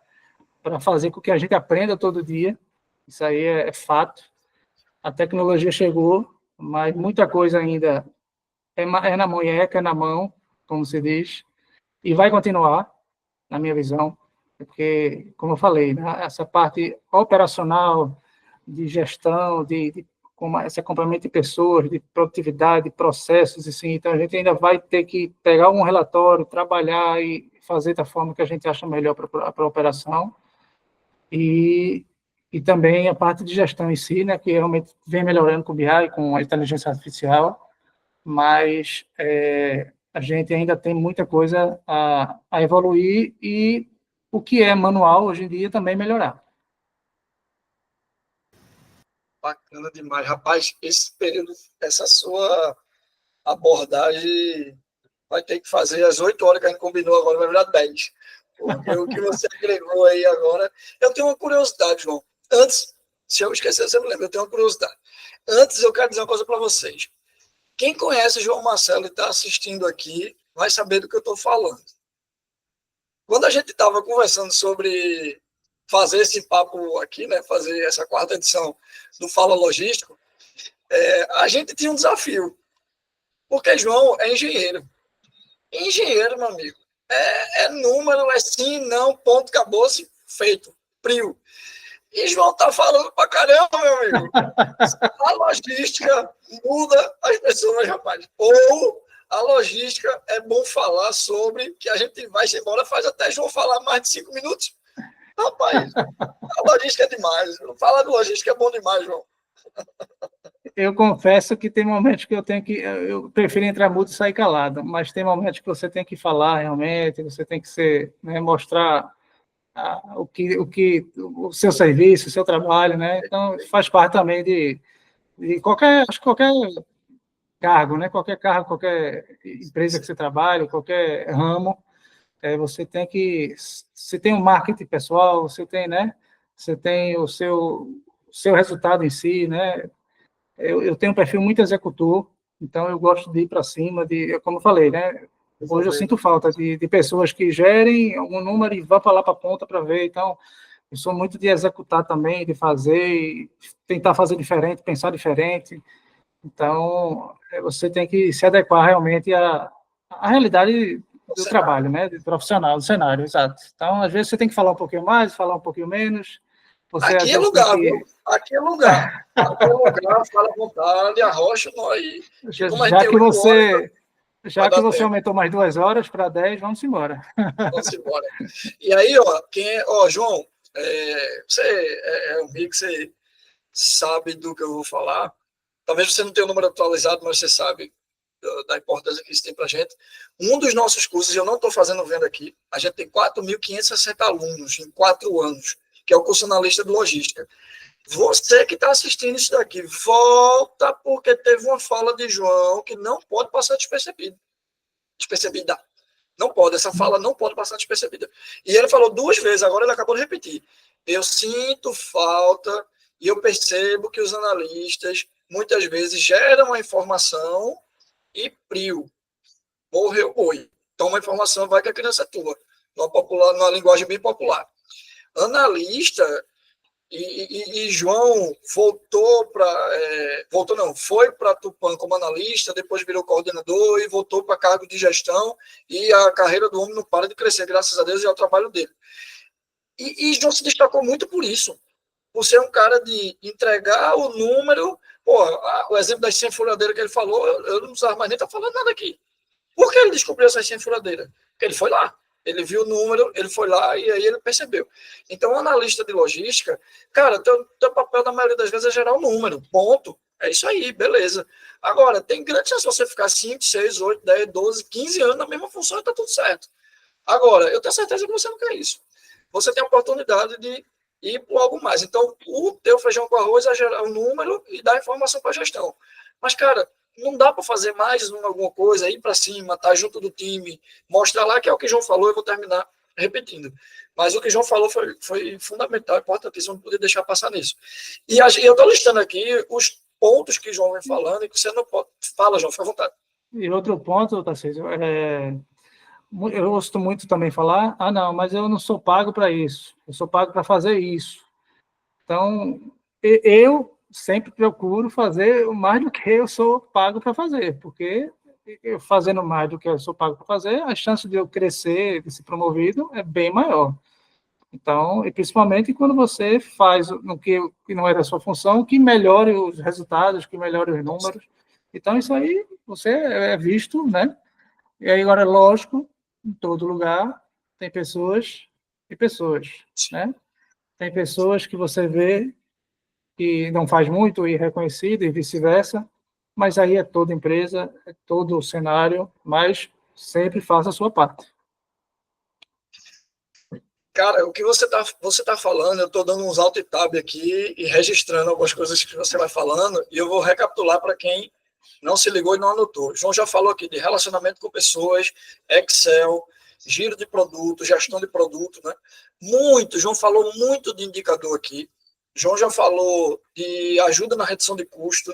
fazer com que a gente aprenda todo dia, isso aí é fato. A tecnologia chegou, mas muita coisa ainda é na munheca, é na mão, como se diz, e vai continuar, na minha visão, porque, como eu falei, né, essa parte operacional, de gestão, como esse acompanhamento de pessoas, de produtividade, de processos, assim, então a gente ainda vai ter que pegar um relatório, trabalhar e fazer da forma que a gente acha melhor para a operação, e também a parte de gestão em si, né, que realmente vem melhorando com o BI, com a inteligência artificial, mas a gente ainda tem muita coisa a evoluir e o que é manual hoje em dia também melhorar. Bacana demais. Rapaz, esse período, essa sua abordagem vai ter que fazer às 8 horas que a gente combinou agora, vai virar 10. Porque o que você agregou aí agora... Eu tenho uma curiosidade, João. Antes, se eu esquecer, você me lembra, eu tenho uma curiosidade. Antes, eu quero dizer uma coisa para vocês. Quem conhece João Marcelo e está assistindo aqui vai saber do que eu estou falando. Quando a gente estava conversando sobre fazer esse papo aqui, né, fazer essa 4ª edição do Fala Logístico, a gente tinha um desafio, porque João é engenheiro. Engenheiro, meu amigo, é número, é sim, não, ponto, acabou-se, feito, prio. E João tá falando pra caramba, meu amigo. A logística muda as pessoas, rapaz. Ou a logística é bom falar sobre, que a gente vai se embora, faz até João falar mais de 5 minutos. Rapaz, a logística é demais. Falar de logística é bom demais, João. Eu confesso que tem momentos que eu prefiro entrar mudo e sair calado, mas tem momentos que você tem que falar realmente, você tem que né, mostrar o seu serviço, o seu trabalho, né? Então, faz parte também de qualquer cargo, né? Qualquer cargo, qualquer empresa que você trabalha, qualquer ramo, você tem um marketing pessoal, você tem, né? Você tem o seu resultado em si, né? Eu tenho um perfil muito executor, então eu gosto de ir para cima, como eu falei, né? Hoje eu sinto falta de pessoas que gerem algum número e vão para lá para a ponta para ver. Então, eu sou muito de executar também, de fazer, tentar fazer diferente, pensar diferente. Então, você tem que se adequar realmente à realidade do trabalho, né? Do profissional, do cenário, exato. Então, às vezes, você tem que falar um pouquinho mais, falar um pouquinho menos. Você, às Aqui é vezes, tem lugar, que... viu? Aqui é lugar. Aqui é lugar, fala à vontade, arrocha nós. E como a gente Já tem que 8 horas, você, vai já que dar você tempo. aumentou mais 2 horas para 10, vamos embora. Vamos embora. E aí, João, você é um amigo, você sabe do que eu vou falar. Talvez você não tenha o número atualizado, mas você sabe da importância que isso tem para a gente. Um dos nossos cursos, eu não estou fazendo venda aqui, a gente tem 4.560 alunos em 4 anos, que é o curso analista de logística. Você que está assistindo isso daqui, volta porque teve uma fala de João que não pode passar despercebida. Não pode, essa fala não pode passar despercebida. E ele falou 2 vezes, agora ele acabou de repetir. Eu sinto falta e eu percebo que os analistas muitas vezes geram a informação e prio. Morreu boi. Toma a informação, vai que a criança é tua. Numa linguagem bem popular. Analista e João voltou foi para Tupã como analista, depois virou coordenador e voltou para cargo de gestão, e a carreira do homem não para de crescer, graças a Deus, e ao trabalho dele. E João se destacou muito por isso, por ser um cara de entregar o número. O exemplo das 100 furadeiras que ele falou, eu não precisava mais nem estar falando nada aqui. Por que ele descobriu essas 100 furadeiras? Porque ele foi lá. Ele viu o número, ele foi lá e aí ele percebeu. Então, o analista de logística, cara, teu papel na maioria das vezes é gerar um número, ponto. É isso aí, beleza. Agora, tem grande chance de você ficar 5, 6, 8, 10, 12, 15 anos na mesma função e tá tudo certo. Agora, eu tenho certeza que você não quer isso. Você tem a oportunidade de ir por algo mais. Então, o teu feijão com arroz é gerar um número e dar informação para a gestão. Mas, cara, não dá para fazer mais alguma coisa, ir para cima, estar junto do time, mostrar lá que é o que o João falou, eu vou terminar repetindo. Mas o que o João falou foi fundamental, importantíssimo, não poder deixar passar nisso. E eu estou listando aqui os pontos que o João vem falando e que você não pode... Fala, João, fica à vontade. E outro ponto, Tarcísio, eu gosto muito também falar, não, mas eu não sou pago para isso, eu sou pago para fazer isso. Então, eu sempre procuro fazer mais do que eu sou pago para fazer, porque eu fazendo mais do que eu sou pago para fazer, a chance de eu crescer, de ser promovido, é bem maior. Então, e principalmente quando você faz no que não era a sua função, que melhore os resultados, que melhore os números. Então, isso aí você é visto, né? E aí, agora, lógico, em todo lugar tem pessoas e pessoas, né? Tem pessoas que você vê que não faz muito e reconhecido e vice-versa, mas aí é toda empresa, é todo o cenário, mas sempre faça a sua parte. Cara, o que você tá falando, eu estou dando uns alt e tab aqui e registrando algumas coisas que você vai falando, e eu vou recapitular para quem não se ligou e não anotou. João já falou aqui de relacionamento com pessoas, Excel, giro de produto, gestão de produto, né? João falou muito de indicador aqui. João já falou de ajuda na redução de custo.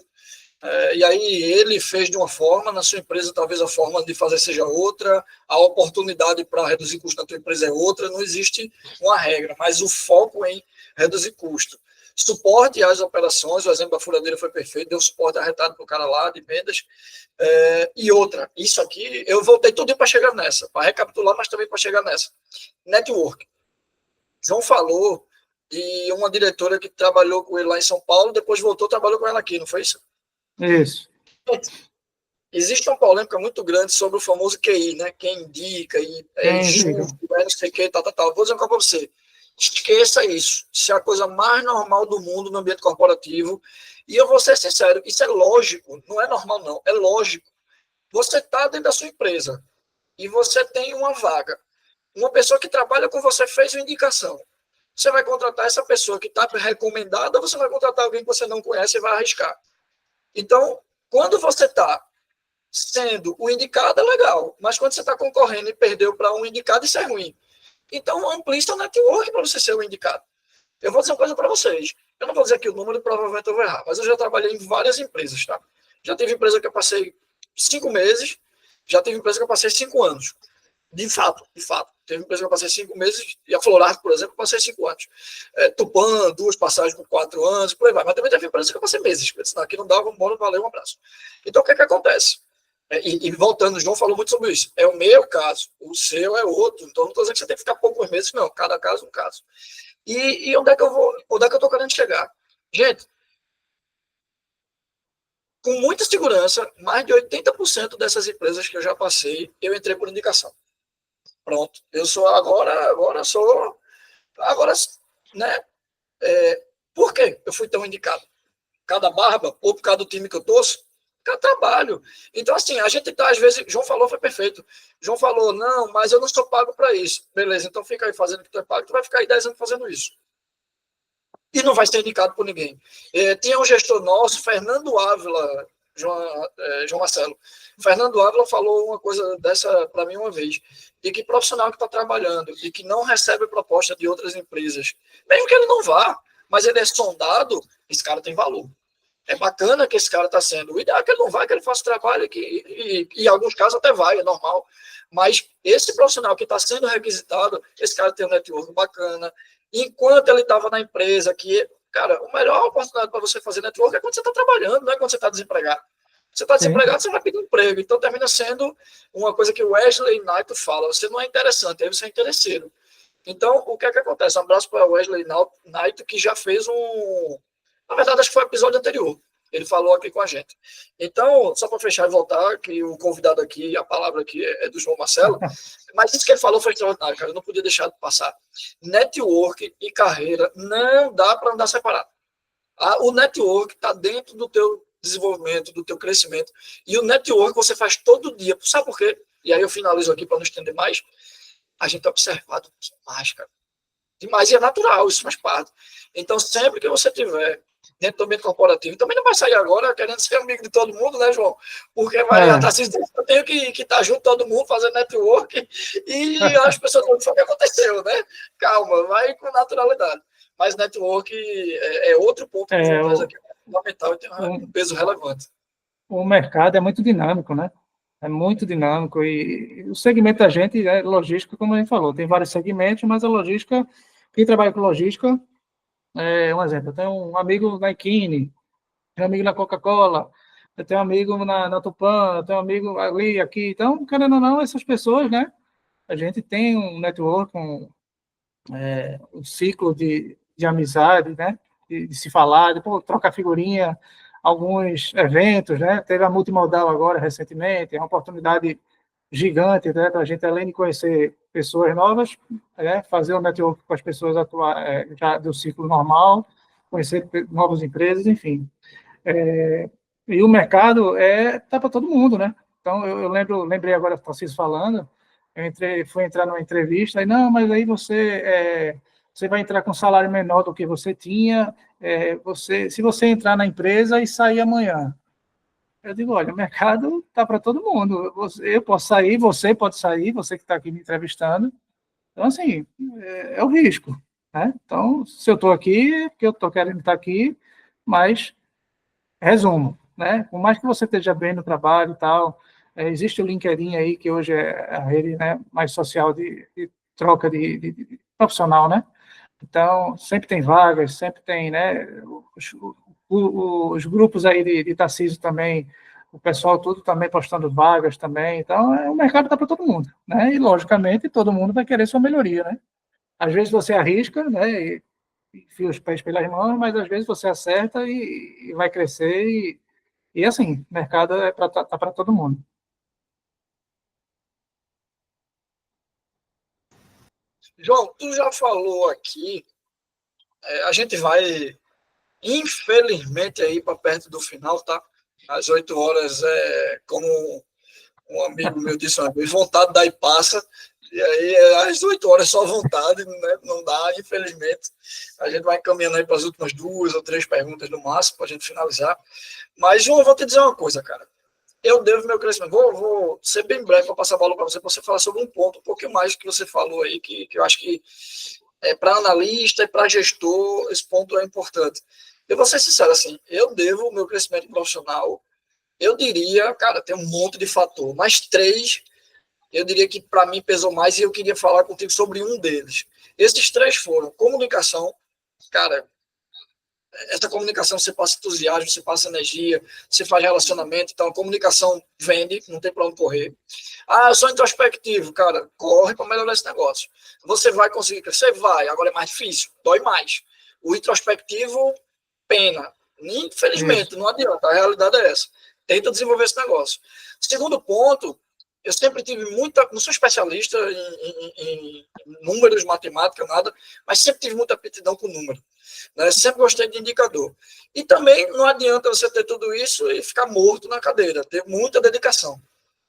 E aí ele fez de uma forma, na sua empresa talvez a forma de fazer seja outra, a oportunidade para reduzir custo na tua empresa é outra, não existe uma regra, mas o foco em reduzir custo. Suporte às operações, o exemplo da furadeira foi perfeito, deu suporte arretado para o cara lá de vendas. E outra, isso aqui, eu voltei tudo para chegar nessa, para recapitular, mas também para chegar nessa. Network. João falou de uma diretora que trabalhou com ele lá em São Paulo, depois voltou, trabalhou com ela aqui, não foi isso? Isso. Existe uma polêmica muito grande sobre o famoso QI, né? Quem indica, injusto, não sei o que, tal. Vou dizer uma coisa para você. Esqueça isso. Isso é a coisa mais normal do mundo no ambiente corporativo. E eu vou ser sincero, isso é lógico, não é normal, não. É lógico. Você está dentro da sua empresa e você tem uma vaga. Uma pessoa que trabalha com você fez uma indicação. Você vai contratar essa pessoa que está recomendada, ou você vai contratar alguém que você não conhece e vai arriscar. Então, quando você está sendo o indicado, é legal. Mas quando você está concorrendo e perdeu para um indicado, isso é ruim. Então, amplie seu network para você ser o indicado. Eu vou dizer uma coisa para vocês. Eu não vou dizer aqui o número, provavelmente eu vou errar, mas eu já trabalhei em várias empresas, tá? Já tive empresa que eu passei 5 meses, já tive empresa que eu passei 5 anos. De fato. Teve empresa que eu passei 5 meses, e a Florarco, por exemplo, eu passei 5 anos. Tupan, 2 passagens por 4 anos, por aí vai. Mas também teve empresa que eu passei meses. Senão aqui não dava, vamos embora, valeu, um abraço. Então, o que acontece? E voltando, o João falou muito sobre isso. É o meu caso, o seu é outro. Então, não estou dizendo que você tem que ficar poucos meses, não. Cada caso, um caso. E onde é que eu vou? Onde é que eu estou querendo chegar? Gente, com muita segurança, mais de 80% dessas empresas que eu já passei, eu entrei por indicação. Pronto. Eu sou agora, né? Por que eu fui tão indicado? Cada barba, ou por causa do time que eu torço? Cada trabalho. Então, assim, a gente tá, às vezes, João falou, foi perfeito. João falou, não, mas eu não sou pago para isso. Beleza, então fica aí fazendo o que tu é pago, tu vai ficar aí 10 anos fazendo isso. E não vai ser indicado por ninguém. Tinha um gestor nosso, Fernando Ávila, João Marcelo. Fernando Ávila falou uma coisa dessa para mim uma vez, de que profissional que está trabalhando e que não recebe proposta de outras empresas, mesmo que ele não vá, mas ele é sondado, esse cara tem valor. É bacana que esse cara está sendo. O ideal é que ele não vá, que ele faça trabalho, e em alguns casos até vai, é normal. Mas esse profissional que está sendo requisitado, esse cara tem um network bacana. Enquanto ele estava na empresa, cara, a melhor oportunidade para você fazer network é quando você está trabalhando, não é quando você está desempregado. Você está desempregado, você vai pedir emprego. Então termina sendo uma coisa que o Wesley Knight fala: você não é interessante, aí você é interesseiro. Então, o que acontece? Um abraço para o Wesley Knight, que já fez na verdade, acho que foi o episódio anterior. Ele falou aqui com a gente. Então, só para fechar e voltar, que o convidado aqui, a palavra aqui é do João Marcelo, mas isso que ele falou foi extraordinário, cara. Eu não podia deixar de passar. Network e carreira não dá para andar separado. O network está dentro do teu desenvolvimento, do teu crescimento. E o network você faz todo dia. Sabe por quê? E aí eu finalizo aqui para não estender mais. A gente é observado demais, cara. Demais, e é natural, isso faz parte. Então, sempre que você tiver dentro do ambiente corporativo, também não vai sair agora querendo ser amigo de todo mundo, né, João? Porque vai eu tenho que estar junto todo mundo, fazendo network, e as pessoas não sabem o que aconteceu, né? Calma, vai com naturalidade. Mas network é outro ponto que aqui é fundamental e tem um peso relevante. O mercado é muito dinâmico, né? É muito dinâmico, e o segmento da gente é logística, como a gente falou, tem vários segmentos, mas a logística, quem trabalha com logística, um exemplo, eu tenho um amigo na Equine, tenho um amigo na Coca-Cola, eu tenho um amigo na Tupan, eu tenho um amigo ali, aqui, então, querendo ou não, essas pessoas, né, a gente tem um network, um ciclo de amizade, né, de se falar, de trocar figurinha, alguns eventos, né? Teve a Multimodal agora, recentemente, é uma oportunidade gigante, né? Para a gente, além de conhecer pessoas novas, né? Fazer um network com as pessoas já do ciclo normal, conhecer novas empresas, enfim. E o mercado tá para todo mundo, né? Então, eu lembrei agora, Tarcísio falando, fui entrar numa entrevista, e não, mas aí você vai entrar com um salário menor do que você tinha, se você entrar na empresa e sair amanhã. Eu digo, olha, o mercado está para todo mundo. Eu posso sair, você pode sair, você que está aqui me entrevistando. Então, assim, é o risco, né? Então, se eu estou aqui, é porque eu estou querendo estar aqui, mas, resumo, né? Por mais que você esteja bem no trabalho e tal, existe o LinkedIn aí, que hoje é a rede, né, mais social de troca de profissional, né? Então, sempre tem vagas, sempre tem, né, os grupos aí de Tarcísio também, o pessoal tudo também postando vagas também, então o mercado está para todo mundo, né, e logicamente todo mundo vai querer sua melhoria, né. Às vezes você arrisca, né, e enfia os pés pelas mãos, mas às vezes você acerta e vai crescer, e assim, o mercado tá para todo mundo. João, tu já falou aqui, a gente vai, infelizmente, aí para perto do final, tá? Às 8 horas, como um amigo meu disse uma vez, vontade daí passa, e aí às 8 horas só vontade, né? Não dá, infelizmente. A gente vai encaminhando aí para as últimas 2 ou 3 perguntas no máximo, para a gente finalizar. Mas, João, eu vou te dizer uma coisa, cara. Eu devo meu crescimento. Vou ser bem breve para passar a bola para você falar sobre um ponto, um pouquinho mais que você falou aí, que eu acho que para analista e para gestor, esse ponto é importante. Eu vou ser sincero, assim, eu devo o meu crescimento profissional, eu diria, cara, tem um monte de fator, mas 3 eu diria que para mim pesou mais e eu queria falar contigo sobre um deles. Esses 3 foram comunicação, cara, essa comunicação você passa entusiasmo, você passa energia, você faz relacionamento, então a comunicação vende, não tem para onde correr. Ah, eu sou introspectivo, cara, corre para melhorar esse negócio. Você vai conseguir crescer? Vai, agora é mais difícil, dói mais. O introspectivo, pena. Infelizmente, não adianta, a realidade é essa. Tenta desenvolver esse negócio. Segundo ponto, eu sempre tive muita, não sou especialista em números, matemática, nada, mas sempre tive muita aptidão com número. Né? Sempre gostei de indicador. E também não adianta você ter tudo isso e ficar morto na cadeira, ter muita dedicação.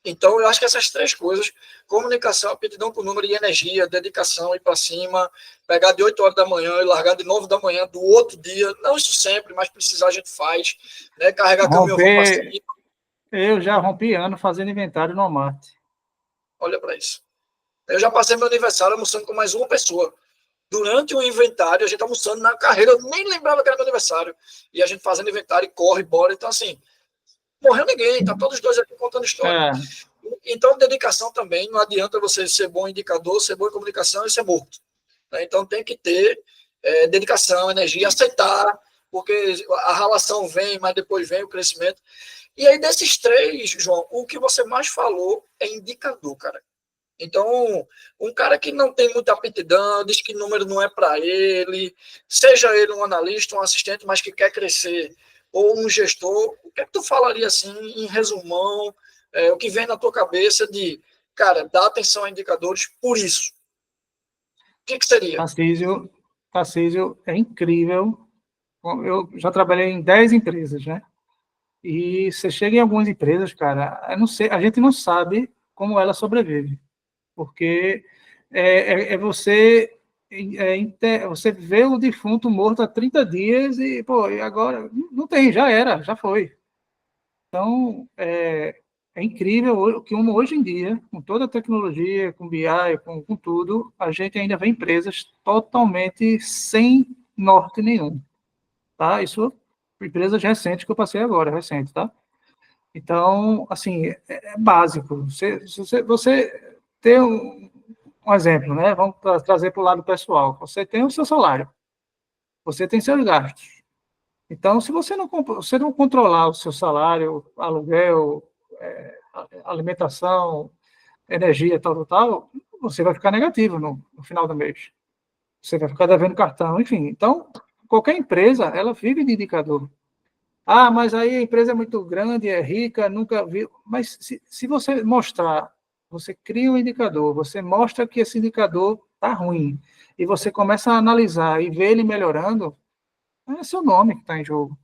Então, eu acho que essas 3 coisas, comunicação, aptidão com número e energia, dedicação, ir para cima, pegar de 8 horas da manhã e largar de 9 da manhã do outro dia, não isso sempre, mas precisar a gente faz, né? Carregar caminhão para cima. Eu já rompi ano fazendo inventário no Walmart. Olha para isso. Eu já passei meu aniversário almoçando com mais uma pessoa. Durante o inventário, a gente almoçando na carreira, eu nem lembrava que era meu aniversário. E a gente fazendo inventário, corre, bora. Então, assim, morreu ninguém, tá todos os dois aqui contando história. Então, dedicação também, não adianta você ser bom indicador, ser bom em comunicação e ser morto. Né? Então, tem que ter dedicação, energia, aceitar, porque a relação vem, mas depois vem o crescimento. E aí, desses 3, João, o que você mais falou é indicador, cara. Então, um cara que não tem muita aptidão, diz que número não é para ele, seja ele um analista, um assistente, mas que quer crescer, ou um gestor, o que é que tu falaria assim, em resumão, o que vem na tua cabeça de, cara, dá atenção a indicadores por isso? O que seria? Tarcísio, é incrível. Eu já trabalhei em 10 empresas, né? E você chega em algumas empresas, cara, eu não sei, a gente não sabe como ela sobrevive, porque você vê o defunto morto há 30 dias e, pô, e agora não tem, já era, já foi. Então, é incrível que hoje em dia, com toda a tecnologia, com BI, com tudo, a gente ainda vê empresas totalmente sem norte nenhum, tá? Isso, empresas recentes que eu passei agora, recente, tá? Então, assim, é básico. Você tem um exemplo, né? Vamos trazer para o lado pessoal. Você tem o seu salário, você tem seus gastos. Então, se você não controlar o seu salário, aluguel, alimentação, energia, tal, você vai ficar negativo no final do mês. Você vai ficar devendo cartão, enfim. Então, qualquer empresa, ela vive de indicador. Ah, mas aí a empresa é muito grande, é rica, nunca viu. Mas se você mostrar, você cria um indicador, você mostra que esse indicador está ruim, e você começa a analisar e ver ele melhorando, é seu nome que está em jogo.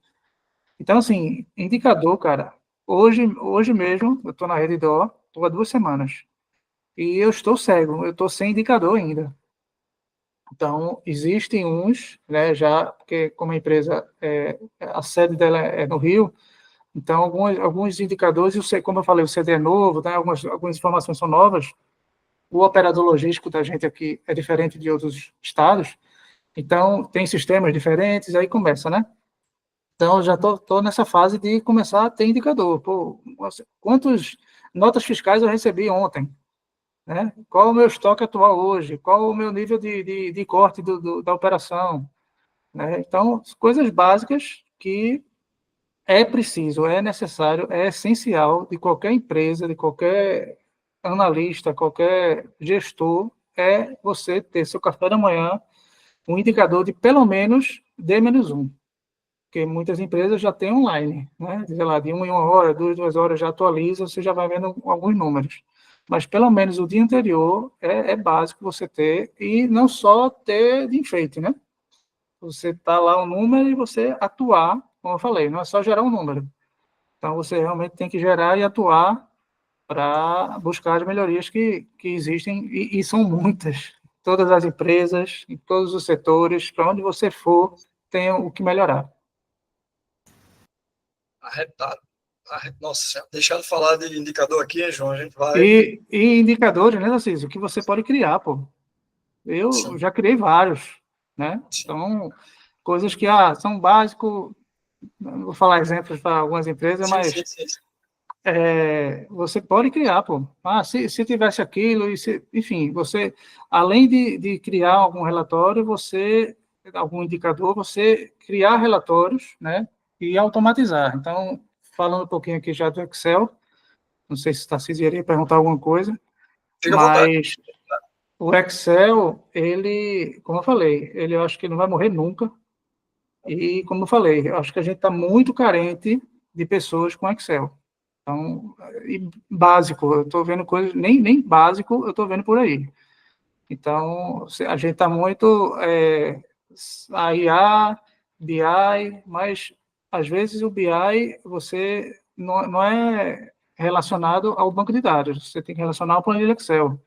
Então, assim, indicador, cara, hoje mesmo, eu estou na Redditor, estou há 2 semanas, e eu estou cego, eu estou sem indicador ainda. Então, existem uns, né, já, porque como a empresa, a sede dela é no Rio, então alguns indicadores, como eu falei, o CD é novo, né, algumas informações são novas, o operador logístico da gente aqui é diferente de outros estados, então tem sistemas diferentes, aí começa, né? Então, já estou nessa fase de começar a ter indicador. Pô, quantas notas fiscais eu recebi ontem? Né? Qual o meu estoque atual hoje? Qual o meu nível de corte da operação? Né? Então, coisas básicas que é preciso, é necessário, é essencial de qualquer empresa, de qualquer analista, qualquer gestor, é você ter seu café da manhã, um indicador de pelo menos D-1. Porque muitas empresas já têm online, né? Sei lá, de 1 em 1 hora, 2 horas já atualiza, você já vai vendo alguns números. Mas pelo menos o dia anterior é básico você ter, e não só ter de enfeite, né? Você tá lá um número e você atuar, como eu falei, não é só gerar um número. Então você realmente tem que gerar e atuar para buscar as melhorias que existem, e são muitas. Todas as empresas, em todos os setores, para onde você for, tem o que melhorar. Arretado. Nossa, deixando de falar de indicador aqui, João, a gente vai... E indicadores, né, Narciso? O que você pode criar, pô. Eu já criei vários, né? Então, coisas que são básicos, não vou falar exemplos para algumas empresas, mas você pode criar, pô. Se tivesse aquilo, enfim, você, além de criar algum relatório, algum indicador, você criar relatórios, né, e automatizar. Então, falando um pouquinho aqui já do Excel, não sei se o Tarcísio iria perguntar alguma coisa, Fica à vontade. mas o Excel, ele, como eu falei, ele eu acho que não vai morrer nunca. E, como eu falei, eu acho que a gente está muito carente de pessoas com Excel. Então, e básico, eu estou vendo coisas, nem básico eu estou vendo por aí. Então, a gente está muito a IA, BI, mas às vezes o BI você não é relacionado ao banco de dados, você tem que relacionar ao planilha Excel.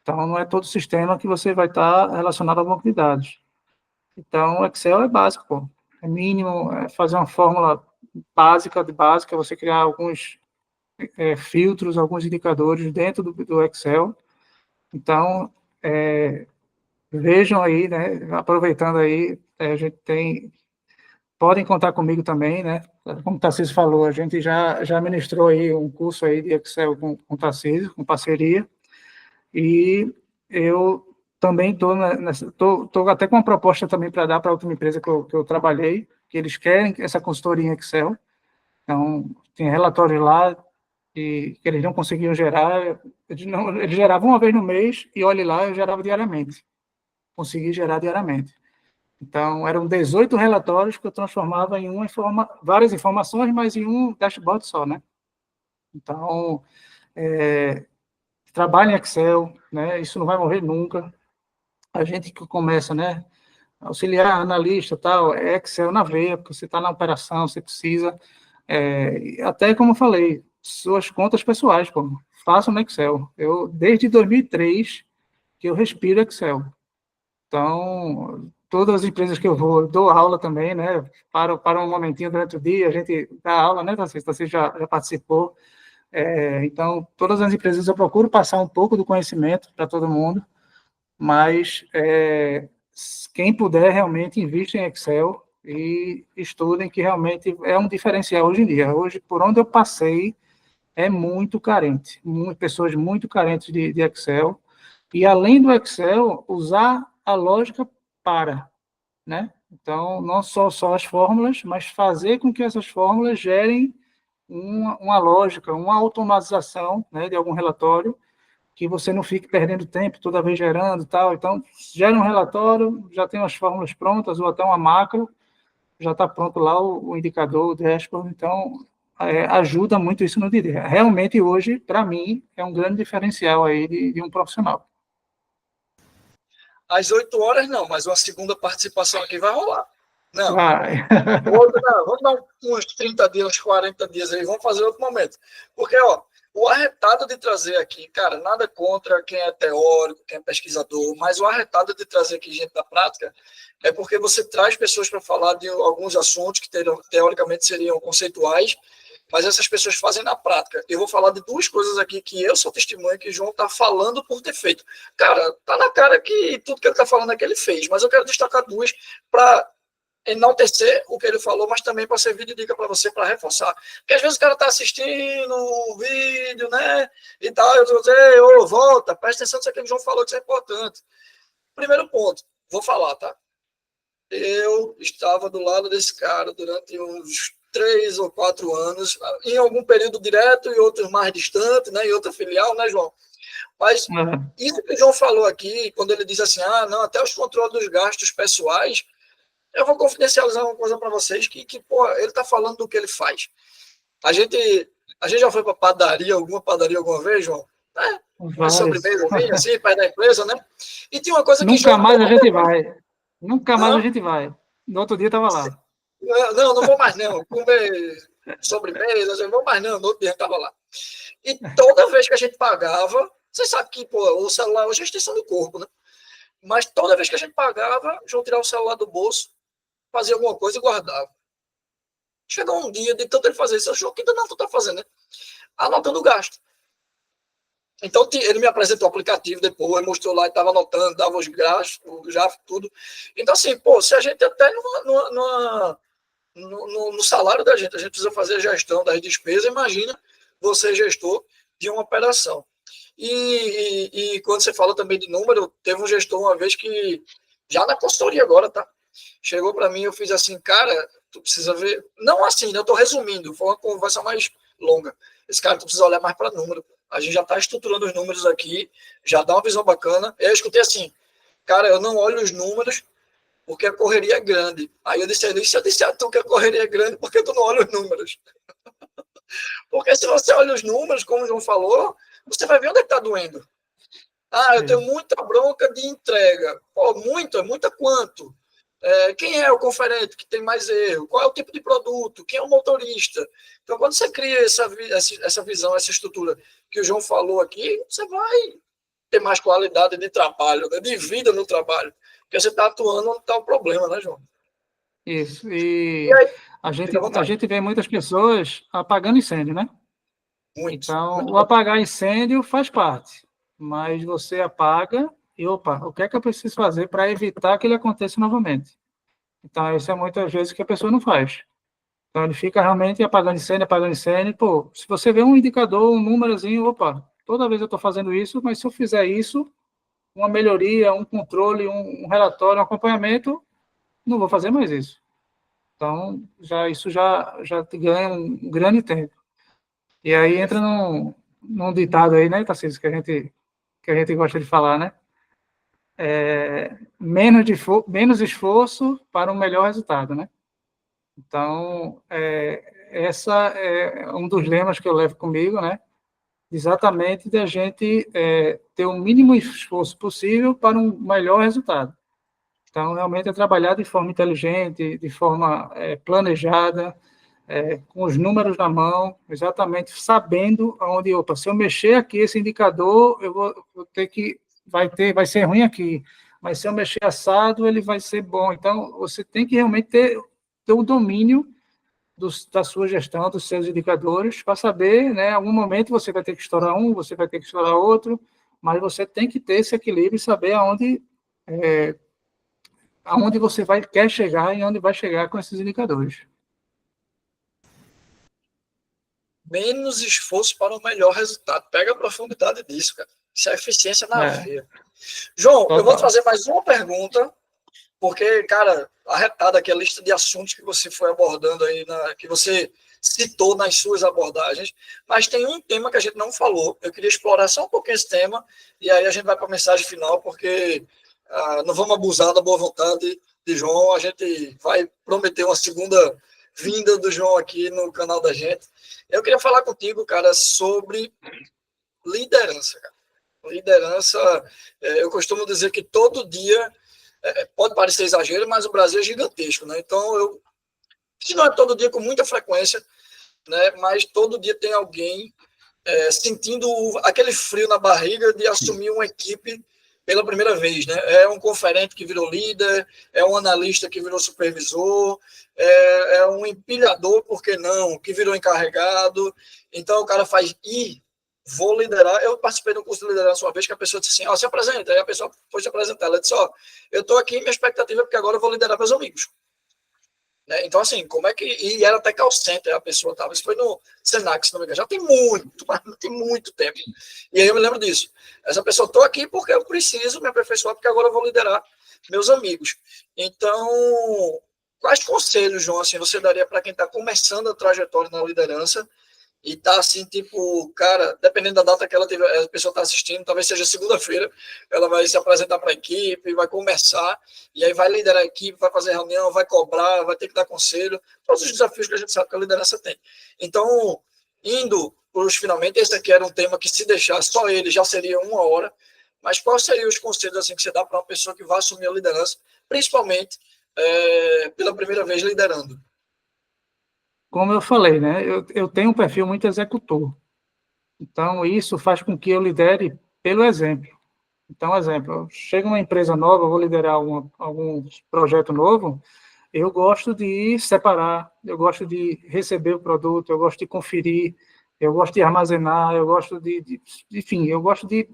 Então, não é todo sistema que você vai estar relacionado ao banco de dados. Então, o Excel é básico, pô. É mínimo, é fazer uma fórmula básica, você criar alguns filtros, alguns indicadores dentro do Excel. Então, vejam aí, né, aproveitando aí, a gente podem contar comigo também, né, como o Tarcísio falou, a gente já ministrou aí um curso aí de Excel com o Tarcísio, com parceria, e eu também estou até com uma proposta também para dar para a última empresa que eu trabalhei, que eles querem essa consultoria em Excel, então tem relatórios lá que eles não conseguiam gerar, eles geravam uma vez no mês e olhe lá, eu gerava diariamente, consegui gerar diariamente. Então, eram 18 relatórios que eu transformava em várias informações, mas em um dashboard só, né? Então, trabalho em Excel, né? Isso não vai morrer nunca. A gente que começa, né? Auxiliar, analista, tal, é Excel na veia, porque você está na operação, você precisa, até como eu falei, suas contas pessoais, pô, façam no Excel. Eu, desde 2003, que eu respiro Excel. Então, todas as empresas que eu vou, eu dou aula também, né? Para um momentinho durante o dia, a gente dá aula, né, você já participou. Então, todas as empresas eu procuro passar um pouco do conhecimento para todo mundo, mas quem puder realmente invista em Excel e estudem, que realmente é um diferencial hoje em dia. Hoje, por onde eu passei, é muito carente, pessoas muito carentes de Excel, e além do Excel, usar a lógica né? Então, não só as fórmulas, mas fazer com que essas fórmulas gerem uma lógica, uma automatização, né, de algum relatório, que você não fique perdendo tempo toda vez gerando e tal. Então, gera um relatório, já tem as fórmulas prontas, ou até uma macro, já está pronto lá o indicador, o dashboard. Então, ajuda muito isso no dia a dia. Realmente, hoje, para mim, é um grande diferencial aí de um profissional. Às 8 horas, não, mas uma segunda participação aqui vai rolar. Não. Vai. Vamos dar uns 30 dias, uns 40 dias aí, vamos fazer outro momento. Porque, ó, o arretado de trazer aqui, cara, nada contra quem é teórico, quem é pesquisador, mas o arretado de trazer aqui gente da prática é porque você traz pessoas para falar de alguns assuntos que teoricamente seriam conceituais, mas essas pessoas fazem na prática. Eu vou falar de duas coisas aqui que eu sou testemunha que o João está falando por ter feito. Cara, tá na cara que tudo que ele está falando é que ele fez, mas eu quero destacar duas para enaltecer o que ele falou, mas também para servir de dica para você, para reforçar. Porque às vezes o cara está assistindo um vídeo, né, e tal, eu vou dizer, ô, volta, presta atenção nisso que o João falou, que isso é importante. Primeiro ponto, vou falar, tá? Eu estava do lado desse cara durante uns 3 ou 4 anos, em algum período direto e outros mais distantes, né, em outra filial, né, João? Mas isso que o João falou aqui, quando ele diz assim, não, até os controles dos gastos pessoais, eu vou confidencializar uma coisa para vocês que pô, ele está falando do que ele faz. A gente já foi para alguma padaria alguma vez, João? Mas sobremesa, assim, perto da empresa, né? E tinha uma coisa que... Nunca mais a gente vai. Nunca mais a gente vai. No outro dia estava lá. Não vou mais não. Comer sobremesa, não vou mais não. No outro dia estava lá. E toda vez que a gente pagava, você sabe que pô, o celular hoje é a extensão do corpo, né? Mas toda vez que a gente pagava, João tirava o celular do bolso, fazia alguma coisa e guardava. Chegou um dia, de tanto ele fazer isso, achou que não, tu tá fazendo, né? Anotando o gasto. Então, ele me apresentou o aplicativo depois, mostrou lá e estava anotando, dava os gastos, já tudo. Então, assim, pô, se a gente até no salário da gente, a gente precisa fazer a gestão das despesas, imagina você é gestor de uma operação. E quando você fala também de número, teve um gestor uma vez que, já na consultoria agora, tá? Chegou para mim, eu fiz assim, cara, tu precisa ver. Não assim, eu estou resumindo, foi uma conversa mais longa. Esse cara, tu precisa olhar mais para número. A gente já está estruturando os números aqui, já dá uma visão bacana. Eu escutei assim, cara, eu não olho os números porque a correria é grande. Aí eu disse, se eu disser a tu que a correria é grande, por que tu não olha os números? Porque se você olha os números, como o João falou, você vai ver onde é que está doendo. Ah, eu tenho muita bronca de entrega. Pô, é muita quanto? Quem é o conferente que tem mais erro? Qual é o tipo de produto? Quem é o motorista? Então, quando você cria essa visão, essa estrutura que o João falou aqui, você vai ter mais qualidade de trabalho, né? De vida no trabalho. Porque você está atuando onde está o problema, né, João? Isso. E aí, a gente vê muitas pessoas apagando incêndio, né? muito. Então, o apagar incêndio faz parte, mas você apaga e, opa, o que é que eu preciso fazer para evitar que ele aconteça novamente? Então, isso é muitas vezes que a pessoa não faz. Então, ele fica realmente apagando incêndio. Pô, se você vê um indicador, um númerozinho, opa, toda vez eu estou fazendo isso, mas se eu fizer isso, uma melhoria, um controle, um relatório, um acompanhamento, não vou fazer mais isso. Então, isso já ganha um grande tempo. E aí entra num ditado aí, né, Tarcísio, que a gente gosta de falar, né? Menos esforço para um melhor resultado, né? Então, essa é um dos lemas que eu levo comigo, né? Exatamente da gente ter o mínimo esforço possível para um melhor resultado. Então, realmente é trabalhar de forma inteligente, de forma planejada, com os números na mão, exatamente sabendo aonde, opa, se eu mexer aqui esse indicador, eu vou ter que, vai ser ruim aqui, mas se eu mexer assado, ele vai ser bom. Então, você tem que realmente ter o domínio da sua gestão, dos seus indicadores, para saber, né, em algum momento você vai ter que estourar um, você vai ter que estourar outro, mas você tem que ter esse equilíbrio e saber aonde você quer chegar e onde vai chegar com esses indicadores. Menos esforço para o melhor resultado. Pega a profundidade disso, cara. Isso é eficiência na veia. João, total. Eu vou trazer mais uma pergunta, porque, cara, arretada aqui a lista de assuntos que você foi abordando aí, que você citou nas suas abordagens, mas tem um tema que a gente não falou. Eu queria explorar só um pouquinho esse tema, e aí a gente vai para a mensagem final, porque não vamos abusar da boa vontade de João. A gente vai prometer uma segunda vinda do João aqui no canal da gente. Eu queria falar contigo, cara, sobre liderança. Cara. Liderança, eu costumo dizer que todo dia, pode parecer exagero, mas o Brasil é gigantesco, né? Então, se não é todo dia, com muita frequência, né? Mas todo dia tem alguém sentindo aquele frio na barriga de assumir uma equipe pela primeira vez, né? É um conferente que virou líder, é um analista que virou supervisor, é um empilhador, por que não, que virou encarregado. Então o cara faz, vou liderar. Eu participei de um curso de liderança uma vez que a pessoa disse assim, se apresenta. Aí a pessoa foi se apresentar, ela disse, eu estou aqui, minha expectativa é porque agora eu vou liderar meus amigos. Né? Então, assim, como é que... E era até call center, a pessoa estava. Isso foi no Senac, se não me engano. Já tem muito tempo. E aí eu me lembro disso. Essa pessoa, estou aqui porque eu preciso me aperfeiçoar, porque agora eu vou liderar meus amigos. Então, quais conselhos, João, assim, você daria para quem está começando a trajetória na liderança e tá assim, tipo, cara, dependendo da data que a pessoa está assistindo, talvez seja segunda-feira, ela vai se apresentar para a equipe, vai começar, e aí vai liderar a equipe, vai fazer reunião, vai cobrar, vai ter que dar conselho, todos os desafios que a gente sabe que a liderança tem. Então, indo para os finalmente, esse aqui era um tema que, se deixar só ele, já seria 1 hora, mas quais seriam os conselhos assim, que você dá para uma pessoa que vai assumir a liderança, principalmente pela primeira vez liderando? Como eu falei, né, eu tenho um perfil muito executor. Então, isso faz com que eu lidere pelo exemplo. Então, exemplo, chega uma empresa nova, eu vou liderar algum projeto novo, eu gosto de separar, eu gosto de receber o produto, eu gosto de conferir, eu gosto de armazenar, eu gosto enfim, eu gosto de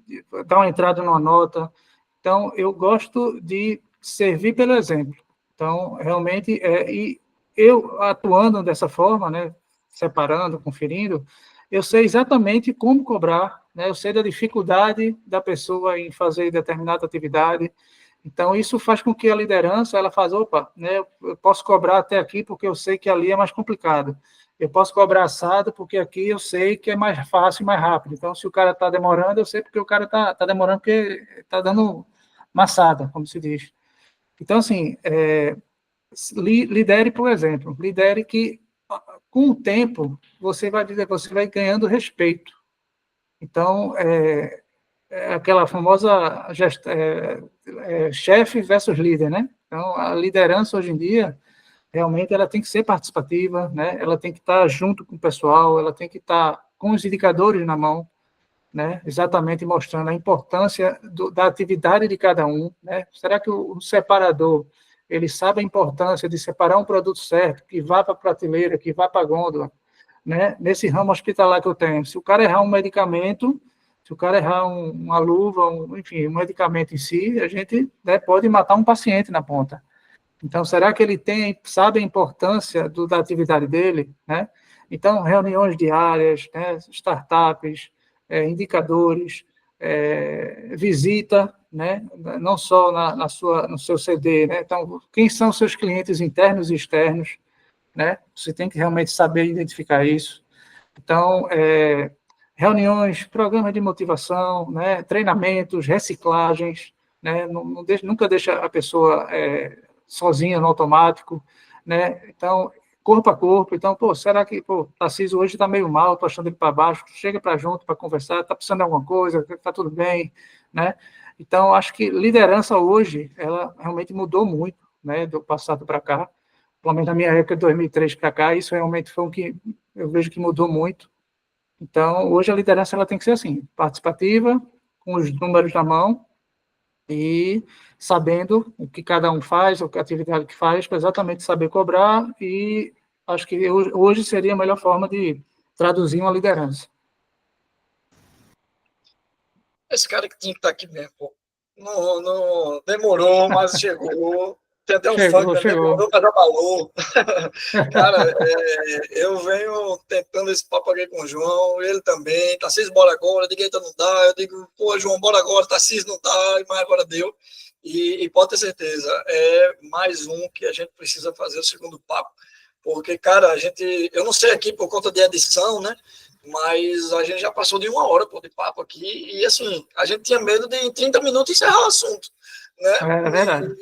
dar uma entrada numa nota. Então, eu gosto de servir pelo exemplo. Então, realmente, e eu atuando dessa forma, né, separando, conferindo, eu sei exatamente como cobrar, né? Eu sei da dificuldade da pessoa em fazer determinada atividade. Então, isso faz com que a liderança, ela faz, opa, né, eu posso cobrar até aqui porque eu sei que ali é mais complicado. Eu posso cobrar assado porque aqui eu sei que é mais fácil e mais rápido. Então, se o cara está demorando, eu sei porque o cara está demorando porque está dando maçada, como se diz. Então, assim, lidere, por exemplo, lidere que, com o tempo, você vai ganhando respeito. Então, aquela famosa chefe versus líder, né? Então, a liderança hoje em dia, realmente, ela tem que ser participativa, né? Ela tem que estar junto com o pessoal, ela tem que estar com os indicadores na mão, né? Exatamente mostrando a importância da atividade de cada um, né? Será que o separador, ele sabe a importância de separar um produto certo, que vá para a prateleira, que vá para a gôndola, né? Nesse ramo hospitalar que eu tenho, se o cara errar um medicamento, se o cara errar uma luva, enfim, um medicamento em si, a gente, né, pode matar um paciente na ponta. Então, será que ele sabe a importância da atividade dele, né? Então, reuniões diárias, né, startups, indicadores, visita, né, não só no seu CD, né? Então, quem são seus clientes internos e externos, né? Você tem que realmente saber identificar isso. Então, reuniões, programas de motivação, né, treinamentos, reciclagens, né, nunca deixa a pessoa sozinha no automático, né? Então, corpo a corpo. Então, pô, será que, pô, Tarcísio hoje está meio mal, estou achando ele para baixo, chega para junto para conversar, está precisando de alguma coisa, está tudo bem, né? Então, acho que liderança hoje, ela realmente mudou muito, né, do passado para cá, pelo menos na minha época de 2003 para cá, isso realmente foi o que eu vejo que mudou muito. Então, hoje a liderança ela tem que ser assim, participativa, com os números na mão e sabendo o que cada um faz, a atividade que faz, para exatamente saber cobrar, e acho que hoje seria a melhor forma de traduzir uma liderança. Esse cara que tinha que estar aqui mesmo, pô. Não demorou, mas chegou. Tem até um funk, né? Chegou. Demorou, mas abalou. Cara, eu venho tentando esse papo aqui com o João, ele também. Tarcísio, bora agora. Eu digo, eita, não dá. Eu digo, pô, João, bora agora. Tarcísio, não dá, mas agora deu. E pode ter certeza, é mais um que a gente precisa fazer o segundo papo. Porque, cara, eu não sei aqui por conta de edição, né? Mas a gente já passou de 1 hora pô, de papo aqui, e assim, a gente tinha medo de em 30 minutos encerrar o assunto, né? É verdade.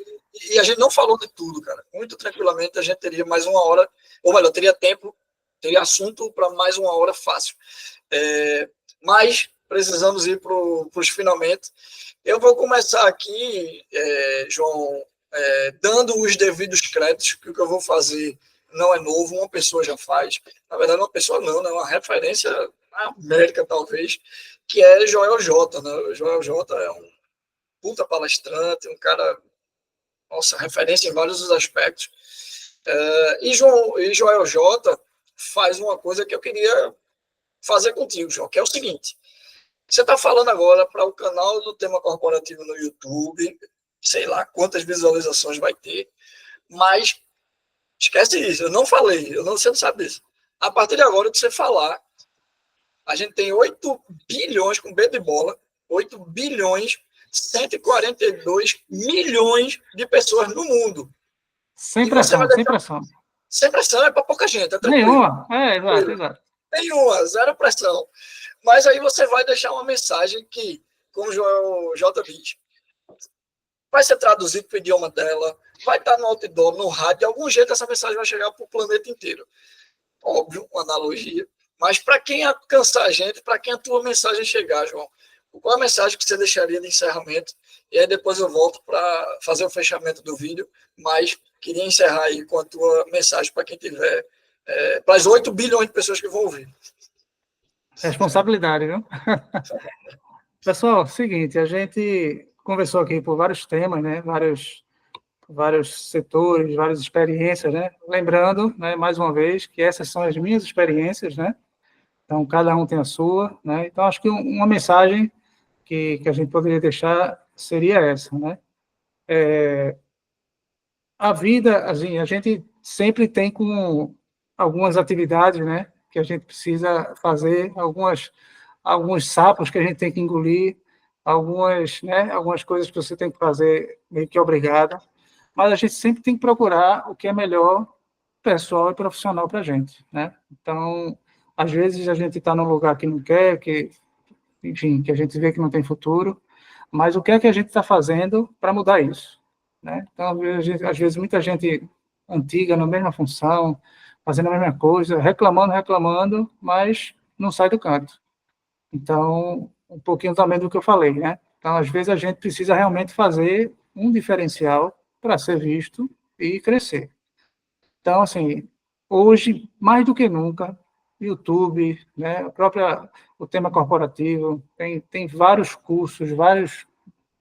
E a gente não falou de tudo, cara. Muito tranquilamente a gente teria mais 1 hora, ou melhor, teria tempo, teria assunto para mais 1 hora fácil. Mas precisamos ir para os finalmente. Eu vou começar aqui, João, dando os devidos créditos, que o que eu vou fazer não é novo, uma pessoa já faz. Na verdade, uma pessoa não, né? Uma referência América, talvez, que é Joel J. Né? O Joel J é um puta palestrante, um cara, nossa, referência em vários dos aspectos. E Joel J faz uma coisa que eu queria fazer contigo, João, que é o seguinte. Você está falando agora para o canal do Tema Corporativo no YouTube, sei lá quantas visualizações vai ter, mas esquece isso, eu não falei, você não sabe disso. A partir de agora, de você falar, a gente tem 8 bilhões, com B de bola, 8 bilhões, 142 milhões de pessoas no mundo. Sem pressão, sem pressão. Sem pressão, é para pouca gente, é tranquilo. Nenhuma, exato. Nenhuma, zero pressão. Mas aí você vai deixar uma mensagem que, como o Joel J diz, vai ser traduzido para o idioma dela, vai estar no outdoor, no rádio, de algum jeito essa mensagem vai chegar para o planeta inteiro. Óbvio, uma analogia. Mas para quem alcançar a gente, para quem a tua mensagem chegar, João, qual é a mensagem que você deixaria de encerramento? E aí depois eu volto para fazer o fechamento do vídeo, mas queria encerrar aí com a tua mensagem para quem tiver, para as 8 bilhões de pessoas que vão ouvir. Responsabilidade, viu? Pessoal, seguinte, a gente conversou aqui por vários temas, né? Vários setores, várias experiências, né? Lembrando, né, mais uma vez, que essas são as minhas experiências, né? Então, cada um tem a sua, né? Então, acho que uma mensagem que a gente poderia deixar seria essa, né? A vida, assim, a gente sempre tem como algumas atividades, né? que a gente precisa fazer, alguns sapos que a gente tem que engolir, algumas coisas que você tem que fazer meio que obrigada, mas a gente sempre tem que procurar o que é melhor pessoal e profissional para a gente, né? Então, às vezes a gente está num lugar que não quer, enfim, que a gente vê que não tem futuro, mas o que é que a gente está fazendo para mudar isso, né? Então, às vezes muita gente antiga, na mesma função, fazendo a mesma coisa, reclamando, mas não sai do canto. Então, um pouquinho também do que eu falei, né? Então, às vezes a gente precisa realmente fazer um diferencial para ser visto e crescer. Então, assim, hoje, mais do que nunca, YouTube, né, o tema corporativo, tem vários cursos,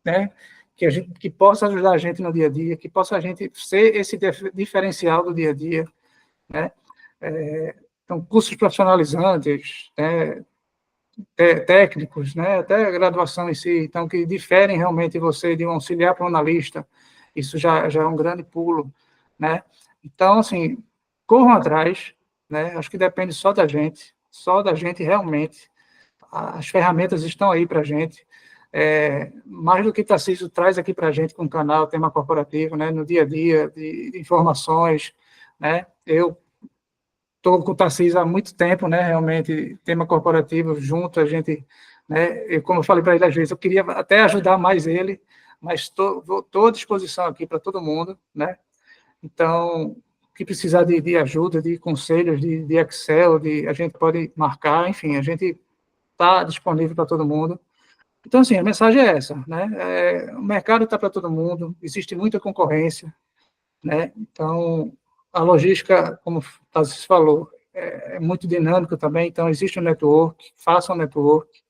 né, que possa ajudar a gente no dia a dia, que possa a gente ser esse diferencial do dia a dia, né? Então, cursos profissionalizantes, né, técnicos, né, até a graduação em si, então, que diferem realmente você de um auxiliar para um analista, isso já é um grande pulo, né? Então, assim, corram atrás, né? Acho que depende só da gente realmente. As ferramentas estão aí para a gente. Mais do que Tarcísio traz aqui para a gente com o canal Tema Corporativo, né? No dia a dia, de informações, né? Eu estou com o Tarcísio há muito tempo, né? Realmente, tema corporativo, junto, a gente, né? Como eu falei para ele às vezes, eu queria até ajudar mais ele, mas estou à disposição aqui para todo mundo, né? Então, que precisar de ajuda, de conselhos, de Excel, a gente pode marcar, enfim, a gente está disponível para todo mundo. Então, assim, a mensagem é essa, né? O mercado está para todo mundo, existe muita concorrência, né? Então, a logística, como o Tassis falou, é muito dinâmica também, então existe um network, faça um network.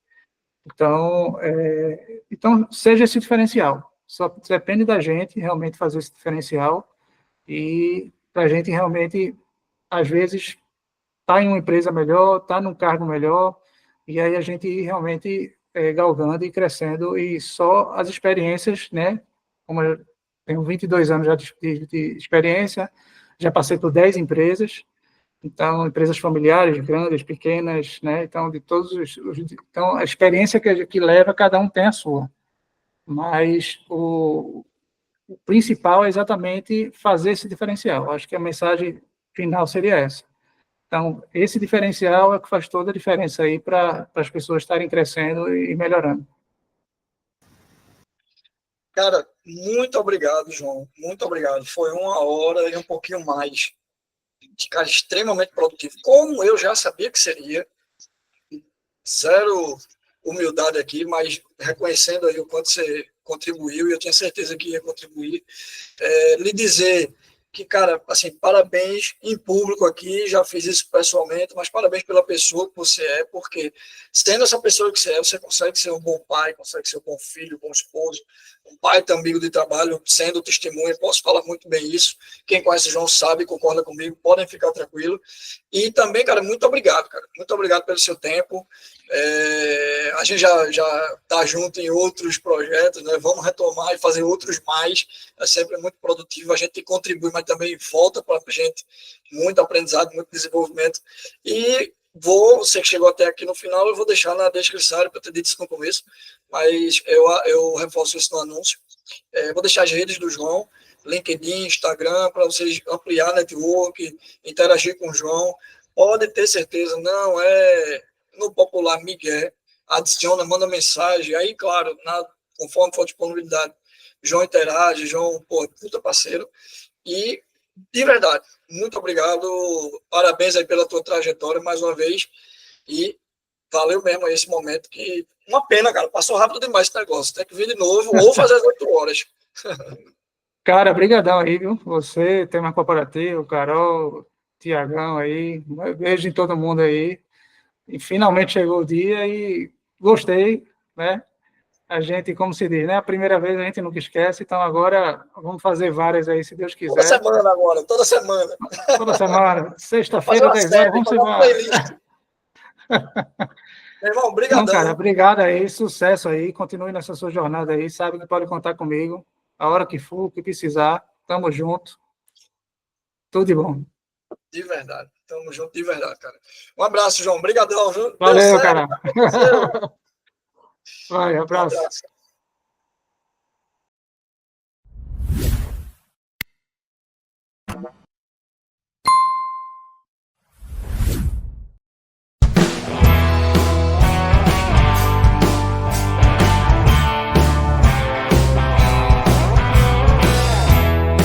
Então, seja esse diferencial. Só depende da gente realmente fazer esse diferencial e para a gente realmente, às vezes, estar em uma empresa melhor, estar num cargo melhor, e aí a gente ir realmente galgando e crescendo, e só as experiências, né? Como eu tenho 22 anos já de experiência, já passei por 10 empresas, então, empresas familiares, grandes, pequenas, né? Então, de todos então, a experiência que leva, cada um tem a sua. Mas o principal é exatamente fazer esse diferencial. Acho que a mensagem final seria essa. Então, esse diferencial é o que faz toda a diferença aí para as pessoas estarem crescendo e melhorando. Cara, muito obrigado, João. Muito obrigado. Foi 1 hora e um pouquinho mais. Cara, extremamente produtivo. Como eu já sabia que seria. Zero humildade aqui, mas reconhecendo aí o quanto você contribuiu, e eu tinha certeza que ia contribuir. Lhe dizer que, cara, assim, parabéns em público aqui, já fiz isso pessoalmente, mas parabéns pela pessoa que você é, porque sendo essa pessoa que você é, você consegue ser um bom pai, consegue ser um bom filho, um bom esposo, um pai também amigo de trabalho, sendo testemunha, posso falar muito bem isso. Quem conhece o João sabe, concorda comigo, podem ficar tranquilo. E também, cara, muito obrigado, cara. Muito obrigado pelo seu tempo. A gente já está junto em outros projetos, né? Vamos retomar e fazer outros mais. É sempre muito produtivo. A gente contribui, mas também volta para a gente muito aprendizado, muito desenvolvimento. E você que chegou até aqui no final, eu vou deixar na descrição para ter dito isso no começo, mas eu reforço isso no anúncio. Vou deixar as redes do João, LinkedIn, Instagram, para vocês ampliar a network, interagir com o João. Pode ter certeza, não é no popular Miguel, adiciona, manda mensagem, aí, claro, conforme for disponibilidade, João interage, João, pô, puta parceiro, e, de verdade, muito obrigado, parabéns aí pela tua trajetória, mais uma vez, e valeu mesmo esse momento, que, uma pena, cara, passou rápido demais esse negócio, tem que vir de novo, ou fazer as 8 horas. Cara, brigadão aí, viu? Você, Tema Corporativo, Carol, Tiagão aí, um beijo em todo mundo aí. E finalmente chegou o dia e gostei, né? A gente, como se diz, né? A primeira vez a gente nunca esquece, então agora vamos fazer várias aí, se Deus quiser. Toda semana agora, toda semana. Toda semana, sexta-feira, 10 horas, vamos embora. Meu irmão, brigadão. Não, cara, obrigado aí, sucesso aí, continue nessa sua jornada aí, sabe que pode contar comigo, a hora que for, o que precisar, tamo junto, tudo de bom. De verdade. Tamo junto de verdade, cara. Um abraço, João. Obrigadão, viu? Valeu, cara. Vai, Um abraço. abraço.